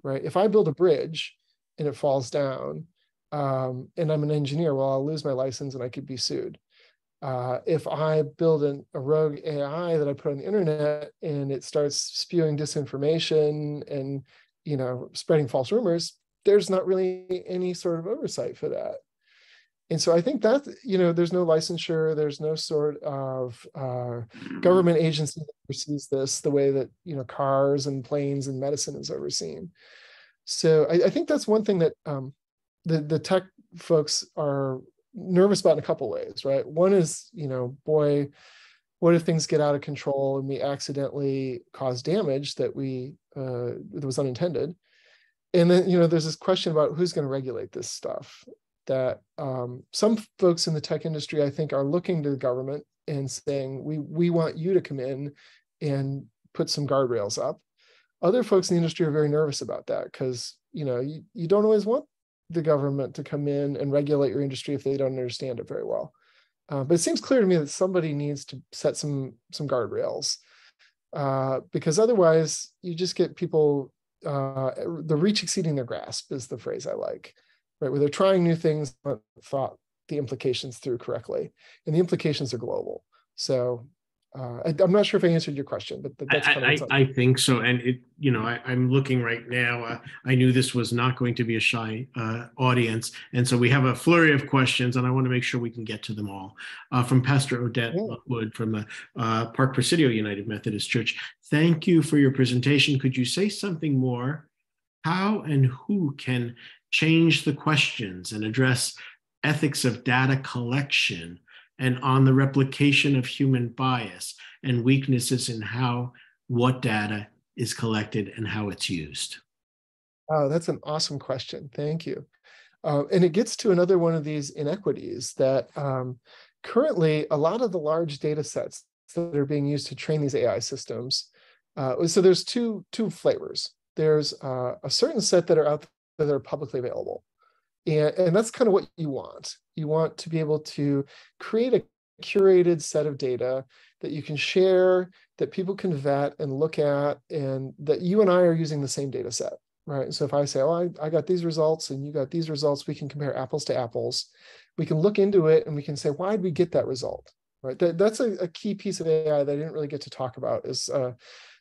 right? If I build a bridge and it falls down, and I'm an engineer, well, I'll lose my license and I could be sued. If I build a rogue AI that I put on the internet and it starts spewing disinformation and spreading false rumors, there's not really any sort of oversight for that. And so I think that, there's no licensure, there's no sort of government agency that oversees this the way that, cars and planes and medicine is overseen. So I think that's one thing that the tech folks are nervous about in a couple ways, right? One is, boy, what if things get out of control and we accidentally cause damage that was unintended? And then, there's this question about who's going to regulate this stuff. That some folks in the tech industry, I think, are looking to the government and saying, we want you to come in and put some guardrails up. Other folks in the industry are very nervous about that because, you don't always want the government to come in and regulate your industry if they don't understand it very well. But it seems clear to me that somebody needs to set some guardrails because otherwise you just get people, the reach exceeding their grasp is the phrase I like. Right, where they're trying new things, but thought the implications through correctly, and the implications are global. So I'm not sure if I answered your question, but that's kind of I think so. And I'm looking right now. I knew this was not going to be a shy audience, and so we have a flurry of questions, and I want to make sure we can get to them all. From Pastor Odette Wood from the Park Presidio United Methodist Church. Thank you for your presentation. Could you say something more? How and who can change the questions and address ethics of data collection and on the replication of human bias and weaknesses in what data is collected and how it's used? Oh, that's an awesome question. Thank you. And it gets to another one of these inequities that currently a lot of the large data sets that are being used to train these AI systems. So there's two flavors. There's a certain set that are out there that are publicly available. And that's kind of what you want. You want to be able to create a curated set of data that you can share, that people can vet and look at, and that you and I are using the same data set, right? So if I say, oh, I got these results and you got these results, we can compare apples to apples. We can look into it and we can say, why did we get that result, right? That's a key piece of AI that I didn't really get to talk about, is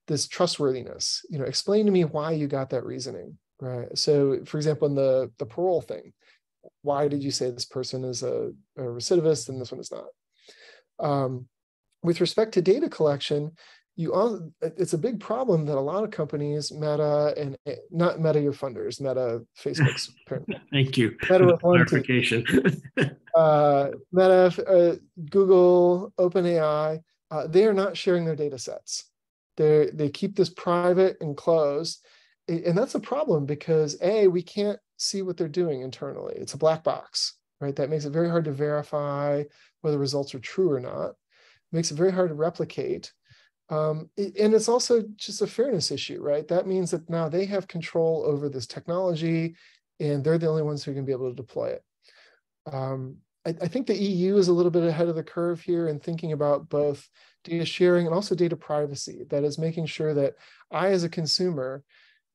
this trustworthiness. Explain to me why you got that reasoning, right? So for example, in the parole thing, why did you say this person is a recidivist and this one is not? With respect to data collection, it's a big problem that a lot of companies, Meta and not Meta, your funders, Meta, Facebook's parent. Thank you Meta for the with clarification. Meta, Google, OpenAI, they are not sharing their data sets. They keep this private and closed. And that's a problem because we can't see what they're doing internally. It's a black box, right? That makes it very hard to verify whether results are true or not. It makes it very hard to replicate. And it's also just a fairness issue, right? That means that now they have control over this technology and they're the only ones who are going to be able to deploy it. I think the EU is a little bit ahead of the curve here in thinking about both data sharing and also data privacy. That is making sure that I, as a consumer,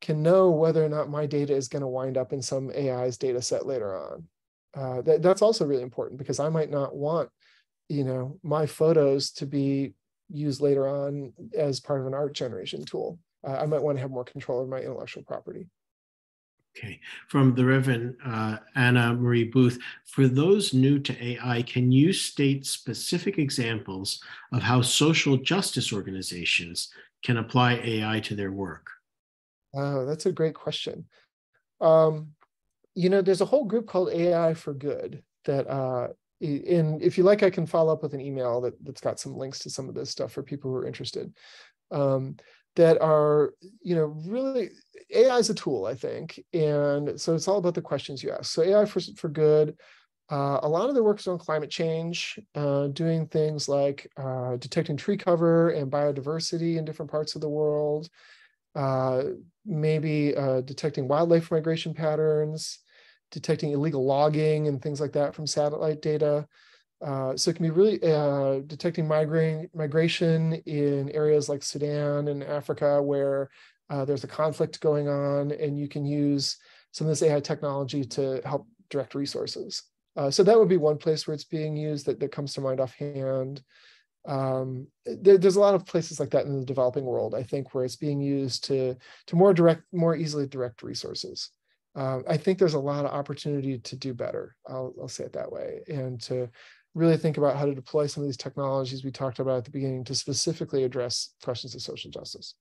can know whether or not my data is going to wind up in some AI's data set later on. That's also really important because I might not want, my photos to be used later on as part of an art generation tool. I might want to have more control over my intellectual property. Okay, from the Reverend Anna Marie Booth, for those new to AI, can you state specific examples of how social justice organizations can apply AI to their work? Oh, that's a great question. There's a whole group called AI for Good that, and if you like, I can follow up with an email that's got some links to some of this stuff for people who are interested. That are, really, AI is a tool, I think. And so it's all about the questions you ask. So AI for Good, a lot of their work is on climate change, doing things like detecting tree cover and biodiversity in different parts of the world, maybe detecting wildlife migration patterns, detecting illegal logging and things like that from satellite data. So it can be really detecting migration in areas like Sudan and Africa where there's a conflict going on, and you can use some of this AI technology to help direct resources. So that would be one place where it's being used that comes to mind offhand. There's a lot of places like that in the developing world, I think, where it's being used to more easily direct resources. I think there's a lot of opportunity to do better. I'll say it that way, and to really think about how to deploy some of these technologies we talked about at the beginning to specifically address questions of social justice.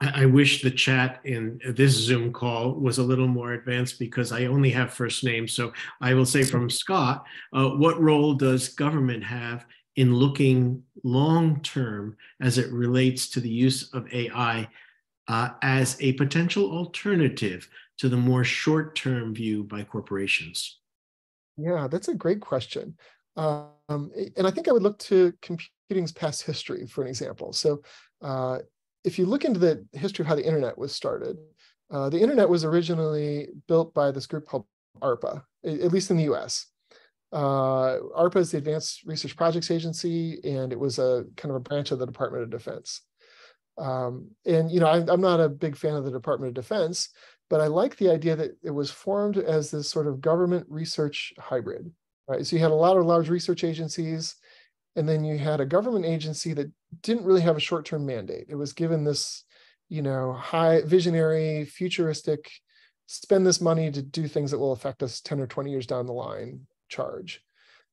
I wish the chat in this Zoom call was a little more advanced because I only have first names. So I will say from Scott, what role does government have in looking long-term as it relates to the use of AI as a potential alternative to the more short-term view by corporations? Yeah, that's a great question. And I think I would look to computing's past history for an example. So if you look into the history of how the internet was started, the internet was originally built by this group called ARPA, at least in the US. ARPA is the Advanced Research Projects Agency, and it was a kind of a branch of the Department of Defense. And, I'm not a big fan of the Department of Defense, but I like the idea that it was formed as this sort of government research hybrid, right? So you had a lot of large research agencies, and then you had a government agency that didn't really have a short-term mandate. It was given this, high visionary, futuristic, spend this money to do things that will affect us 10 or 20 years down the line charge.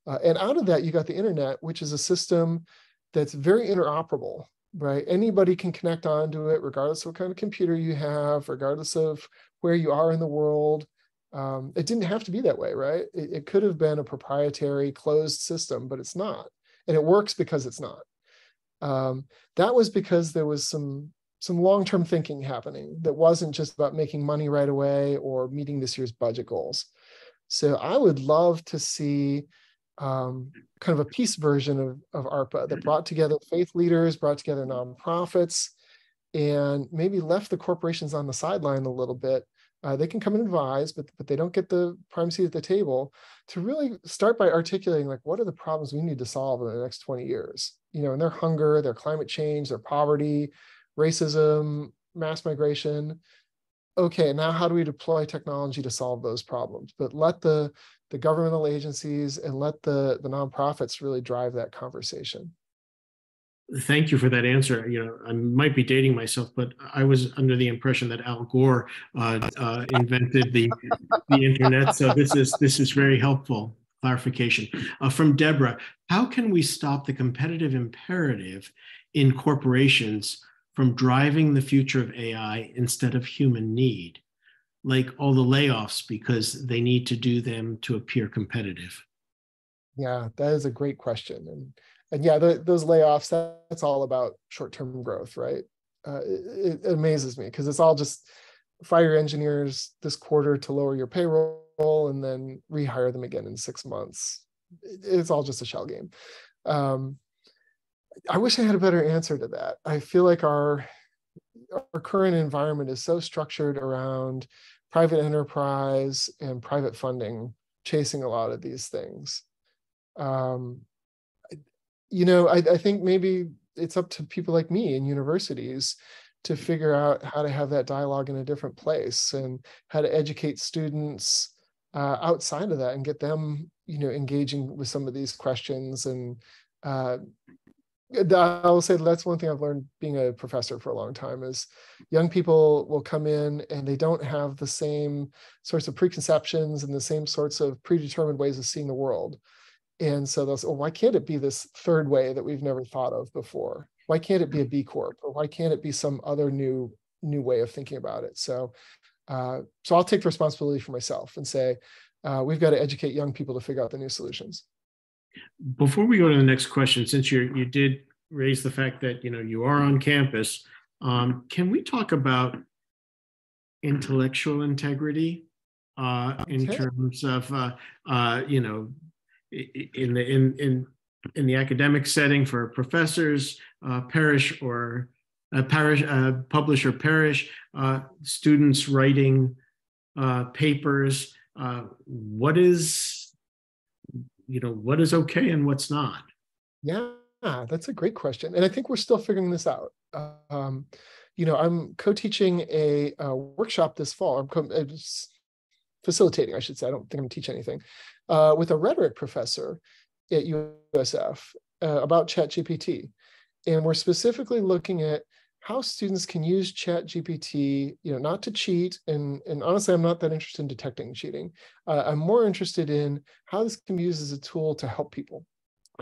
And out of that, you got the internet, which is a system that's very interoperable, right? Anybody can connect onto it, regardless of what kind of computer you have, regardless of where you are in the world. It didn't have to be that way, right? It could have been a proprietary closed system, but it's not. And it works because it's not. That was because there was some long-term thinking happening that wasn't just about making money right away or meeting this year's budget goals. So I would love to see kind of a peace version of ARPA that brought together faith leaders, brought together nonprofits, and maybe left the corporations on the sideline a little bit They can come and advise, but they don't get the prime seat at the table to really start by articulating, like, what are the problems we need to solve in the next 20 years? And their hunger, their climate change, their poverty, racism, mass migration. Okay, now how do we deploy technology to solve those problems? But let the governmental agencies and let the nonprofits really drive that conversation. Thank you for that answer. I might be dating myself, but I was under the impression that Al Gore invented the internet. So this is very helpful clarification. From Deborah, how can we stop the competitive imperative in corporations from driving the future of AI instead of human need, like all the layoffs because they need to do them to appear competitive? Yeah, that is a great question. And yeah, those layoffs, that's all about short-term growth, right? It amazes me because it's all just fire engineers this quarter to lower your payroll and then rehire them again in 6 months. It's all just a shell game. I wish I had a better answer to that. I feel like our current environment is so structured around private enterprise and private funding chasing a lot of these things. I think maybe it's up to people like me in universities to figure out how to have that dialogue in a different place and how to educate students outside of that and get them, engaging with some of these questions. And I will say that's one thing I've learned being a professor for a long time is young people will come in and they don't have the same sorts of preconceptions and the same sorts of predetermined ways of seeing the world. And so they'll say, well, why can't it be this third way that we've never thought of before? Why can't it be a B Corp? Or why can't it be some other new way of thinking about it? So I'll take the responsibility for myself and say, we've got to educate young people to figure out the new solutions. Before we go to the next question, since you did raise the fact that you are on campus, can we talk about intellectual integrity in terms of in the academic setting for professors, publish or perish, students writing papers? What is okay and what's not? Yeah, that's a great question. And I think we're still figuring this out. I'm co-teaching a workshop this fall. I'm facilitating, I should say. I don't think I'm going to teach anything, with a rhetoric professor at USF about ChatGPT. And we're specifically looking at how students can use ChatGPT, not to cheat. And honestly, I'm not that interested in detecting cheating. I'm more interested in how this can be used as a tool to help people.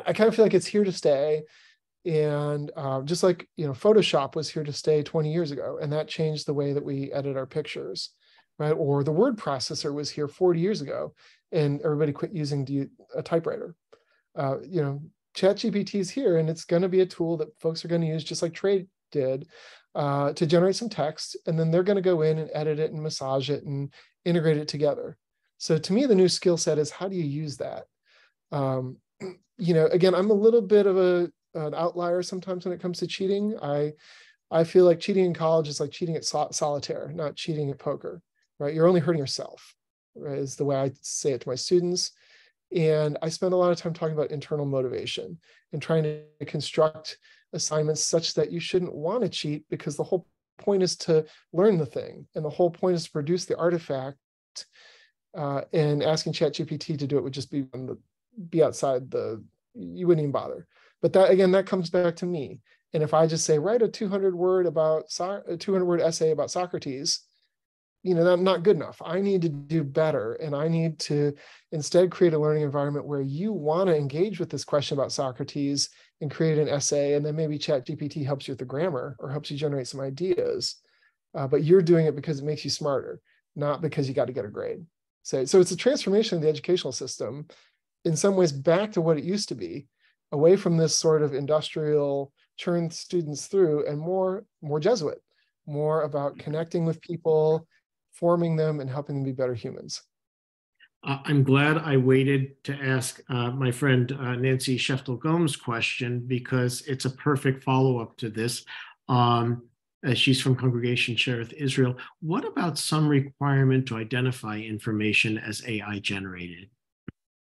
I kind of feel like it's here to stay. And just like, Photoshop was here to stay 20 years ago, and that changed the way that we edit our pictures, right? Or the word processor was here 40 years ago, and everybody quit using a typewriter. ChatGPT is here, and it's going to be a tool that folks are going to use just like Trey did to generate some text, and then they're going to go in and edit it and massage it and integrate it together. So to me, the new skill set is how do you use that? Again, I'm a little bit of an outlier sometimes when it comes to cheating. I feel like cheating in college is like cheating at solitaire, not cheating at poker, right? You're only hurting yourself, right? Is the way I say it to my students. And I spend a lot of time talking about internal motivation and trying to construct assignments such that you shouldn't want to cheat, because the whole point is to learn the thing. And the whole point is to produce the artifact, and asking ChatGPT to do it would just be outside you wouldn't even bother. But that comes back to me. And if I just say, write a 200-word essay about Socrates, that's not good enough. I need to do better. And I need to instead create a learning environment where you want to engage with this question about Socrates and create an essay. And then maybe ChatGPT helps you with the grammar or helps you generate some ideas. But you're doing it because it makes you smarter, not because you got to get a grade. So it's a transformation of the educational system, in some ways back to what it used to be, away from this sort of industrial churn students through, and more Jesuit, more about connecting with people, forming them, and helping them be better humans. I'm glad I waited to ask my friend Nancy Sheftel-Gomes question, because it's a perfect follow-up to this. she's from Congregation Cherith Israel. What about some requirement to identify information as AI generated?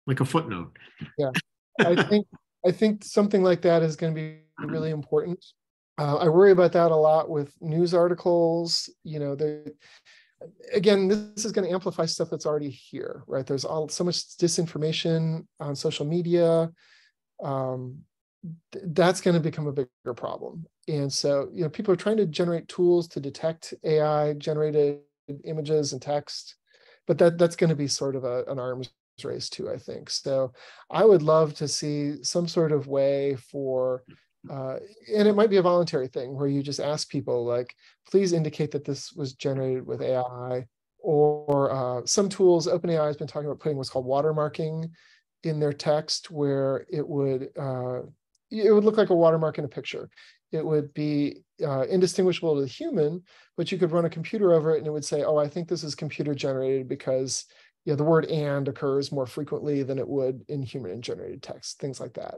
Like a footnote. Yeah, I think something like that is going to be really important. I worry about that a lot with news articles. Again, this is going to amplify stuff that's already here, right? There's so much disinformation on social media. That's going to become a bigger problem. And so, people are trying to generate tools to detect AI generated images and text, but that's going to be sort of an arms race too, I think. So I would love to see some sort of way for, and it might be a voluntary thing where you just ask people, like, please indicate that this was generated with AI, or some tools. OpenAI has been talking about putting what's called watermarking in their text, where it would look like a watermark in a picture. It would be indistinguishable to the human, but you could run a computer over it and it would say, oh, I think this is computer generated because the word "and" occurs more frequently than it would in human generated text, things like that.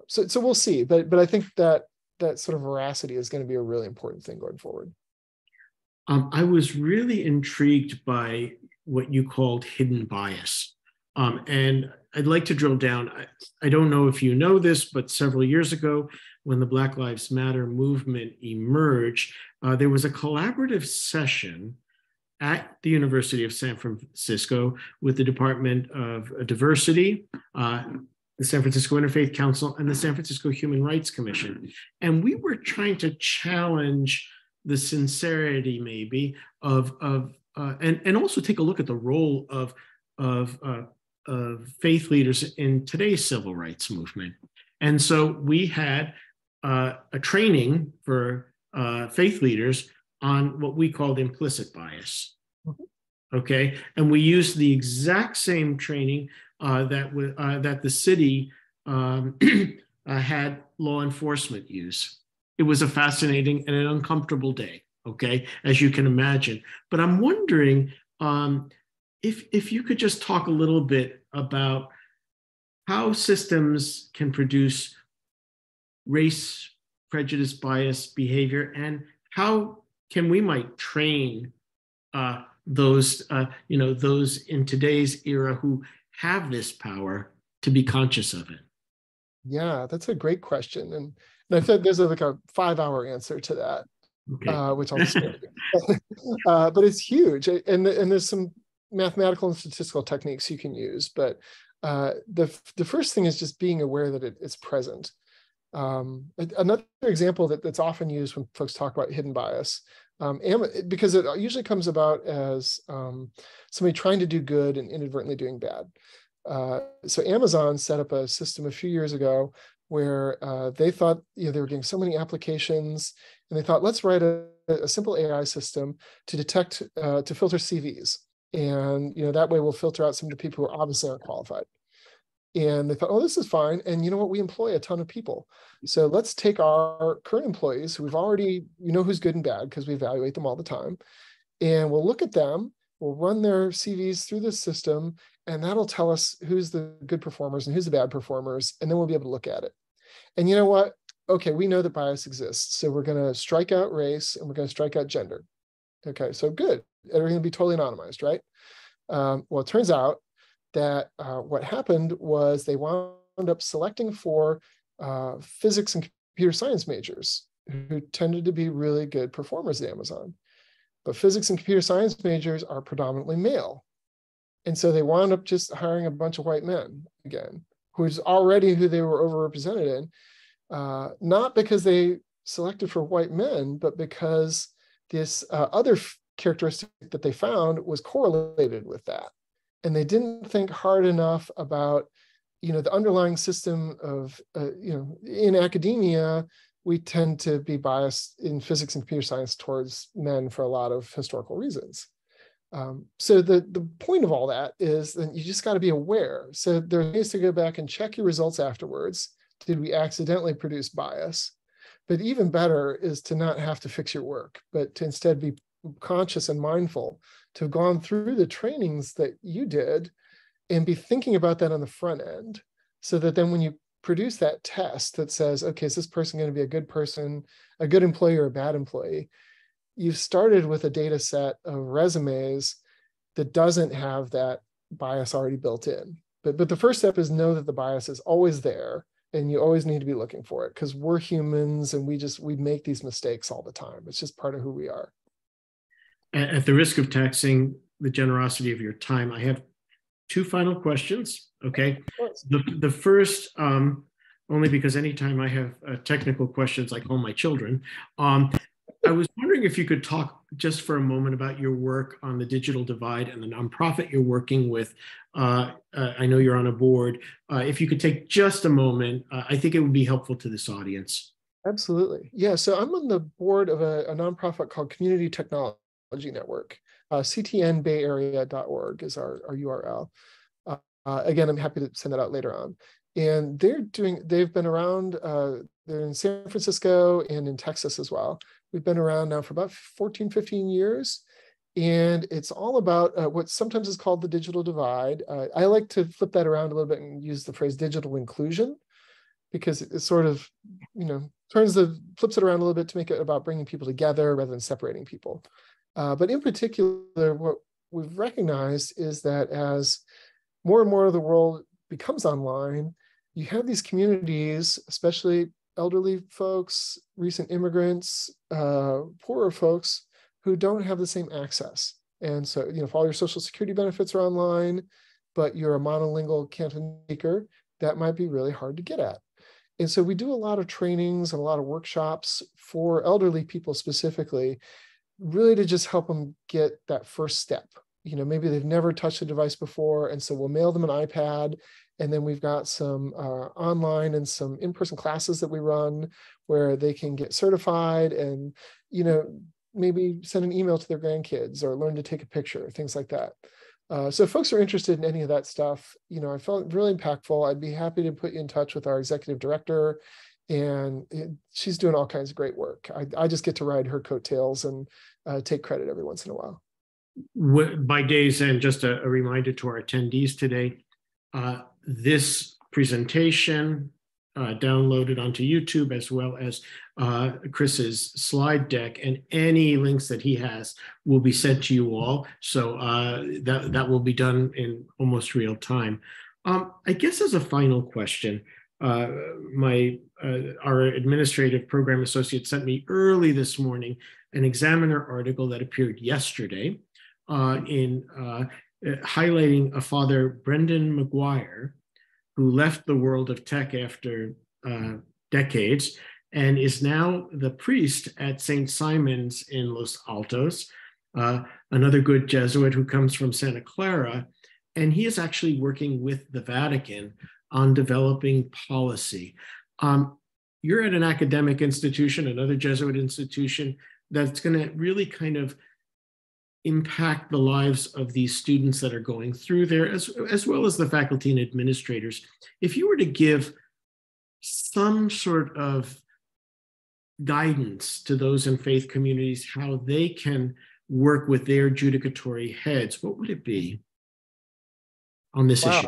So we'll see, but I think that sort of veracity is going to be a really important thing going forward. I was really intrigued by what you called hidden bias. And I'd like to drill down. I don't know if you know this, but several years ago, when the Black Lives Matter movement emerged, there was a collaborative session at the University of San Francisco with the Department of Diversity, the San Francisco Interfaith Council, and the San Francisco Human Rights Commission. And we were trying to challenge the sincerity, maybe, and also take a look at the role of faith leaders in today's civil rights movement. And so we had a training for faith leaders on what we called implicit bias. Okay, and we used the exact same training that the city had law enforcement use. It was a fascinating and an uncomfortable day, okay, as you can imagine. But I'm wondering if you could just talk a little bit about how systems can produce race, prejudice, bias behavior, and how we might train those in today's era who have this power to be conscious of it. Yeah, that's a great question, and I said there's like a 5-hour answer to that, okay. Which I'll spare you. But it's huge, and there's some mathematical and statistical techniques you can use. But the first thing is just being aware that it's present. Another example that's often used when folks talk about hidden bias, because it usually comes about as somebody trying to do good and inadvertently doing bad. So Amazon set up a system a few years ago where they thought they were getting so many applications, and they thought, let's write a simple AI system to detect, to filter CVs, and that way we'll filter out some of the people who obviously aren't qualified. And they thought, oh, this is fine. And you know what? We employ a ton of people. So let's take our current employees who we've already, who's good and bad because we evaluate them all the time. And we'll look at them, we'll run their CVs through this system, and that'll tell us who's the good performers and who's the bad performers. And then we'll be able to look at it. And you know what? Okay, we know that bias exists. So we're going to strike out race and we're going to strike out gender. Okay, so good. Everything will be totally anonymized, right? Well, it turns out that what happened was they wound up selecting for physics and computer science majors who tended to be really good performers at Amazon. But physics and computer science majors are predominantly male. And so they wound up just hiring a bunch of white men again, who's already who they were overrepresented in, not because they selected for white men, but because this other characteristic that they found was correlated with that. And they didn't think hard enough about, the underlying system of, in academia, we tend to be biased in physics and computer science towards men for a lot of historical reasons. So the point of all that is that you just got to be aware. So there are ways to go back and check your results afterwards. Did we accidentally produce bias? But even better is to not have to fix your work, but to instead be conscious and mindful, to have gone through the trainings that you did and be thinking about that on the front end, so that then when you produce that test that says, okay, is this person going to be a good person, a good employee, or a bad employee? You've started with a data set of resumes that doesn't have that bias already built in. But the first step is know that the bias is always there, and you always need to be looking for it, because we're humans and we make these mistakes all the time. It's just part of who we are. At the risk of taxing the generosity of your time, I have two final questions. Okay. The first, only because anytime I have technical questions, I call my children. I was wondering if you could talk just for a moment about your work on the digital divide and the nonprofit you're working with. I know you're on a board. If you could take just a moment, I think it would be helpful to this audience. Absolutely. Yeah. So I'm on the board of a nonprofit called Community Technology Network. ctnbayarea.org is our URL. Again, I'm happy to send that out later on. And they've been around, they're in San Francisco and in Texas as well. We've been around now for about 14, 15 years. And it's all about what sometimes is called the digital divide. I like to flip that around a little bit and use the phrase digital inclusion, because it sort of, flips it around a little bit to make it about bringing people together rather than separating people. But in particular, what we've recognized is that as more and more of the world becomes online, you have these communities, especially elderly folks, recent immigrants, poorer folks, who don't have the same access. And so, if all your social security benefits are online, but you're a monolingual Cantonese speaker, that might be really hard to get at. And so we do a lot of trainings and a lot of workshops for elderly people specifically, really to just help them get that first step. Maybe they've never touched a device before, and so we'll mail them an iPad, and then we've got some online and some in-person classes that we run where they can get certified and, maybe send an email to their grandkids or learn to take a picture, things like that. So if folks are interested in any of that stuff, I felt really impactful. I'd be happy to put you in touch with our executive director, and she's doing all kinds of great work. I just get to ride her coattails and take credit every once in a while. By day's end, just a reminder to our attendees today, this presentation downloaded onto YouTube, as well as Chris's slide deck, and any links that he has will be sent to you all. So that will be done in almost real time. I guess as a final question, our administrative program associate sent me early this morning an Examiner article that appeared yesterday in highlighting a Father Brendan McGuire, who left the world of tech after decades and is now the priest at St. Simon's in Los Altos, another good Jesuit who comes from Santa Clara. And he is actually working with the Vatican on developing policy. You're at an academic institution, another Jesuit institution, that's going to really kind of impact the lives of these students that are going through there, as well as the faculty and administrators. If you were to give some sort of guidance to those in faith communities, how they can work with their judicatory heads, what would it be on this issue?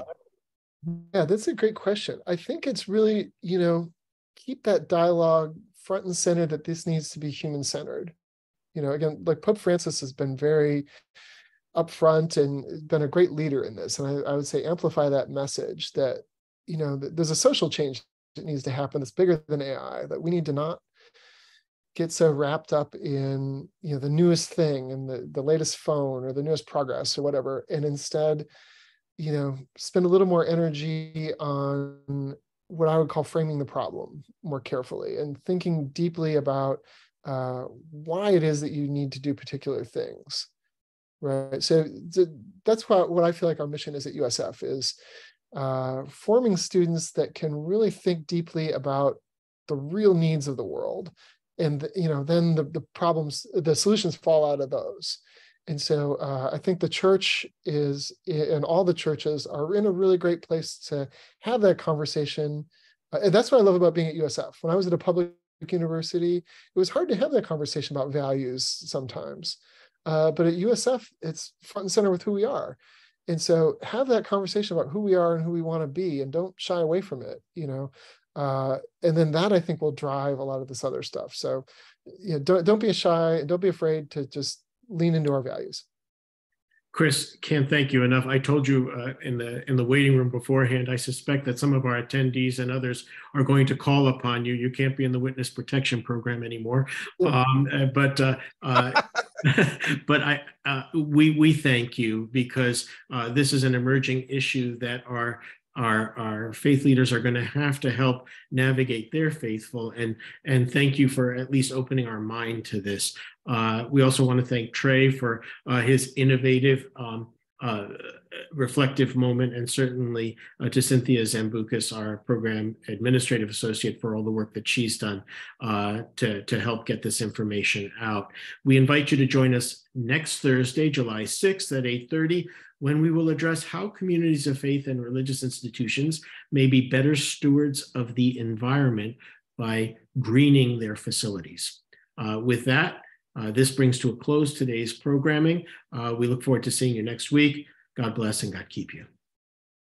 Yeah, that's a great question. I think it's really, keep that dialogue front and center, that this needs to be human-centered. Again, like Pope Francis has been very upfront and been a great leader in this. And I would say amplify that message that, there's a social change that needs to happen that's bigger than AI, that we need to not get so wrapped up in, the newest thing and the latest phone or the newest progress or whatever. And instead, spend a little more energy on what I would call framing the problem more carefully and thinking deeply about why it is that you need to do particular things, right? So that's what I feel like our mission is at USF, is forming students that can really think deeply about the real needs of the world. And, then the problems, the solutions fall out of those. And so I think the church and all the churches are in a really great place to have that conversation. And that's what I love about being at USF. When I was at a public university, it was hard to have that conversation about values sometimes. But at USF, it's front and center with who we are. And so have that conversation about who we are and who we want to be, and don't shy away from it, and then that, I think, will drive a lot of this other stuff. So don't be shy, and don't be afraid to just lean into our values. Chris, can't thank you enough. I told you in the waiting room beforehand, I suspect that some of our attendees and others are going to call upon you. You can't be in the witness protection program anymore. Yeah. We thank you, because this is an emerging issue that our faith leaders are going to have to help navigate their faithful, and thank you for at least opening our mind to this. We also want to thank Trey for his innovative, reflective moment, and certainly to Cynthia Zambucas, our program administrative associate, for all the work that she's done to help get this information out. We invite you to join us next Thursday, July 6th at 8:30, when we will address how communities of faith and religious institutions may be better stewards of the environment by greening their facilities. With that, this brings to a close today's programming. We look forward to seeing you next week. God bless and God keep you.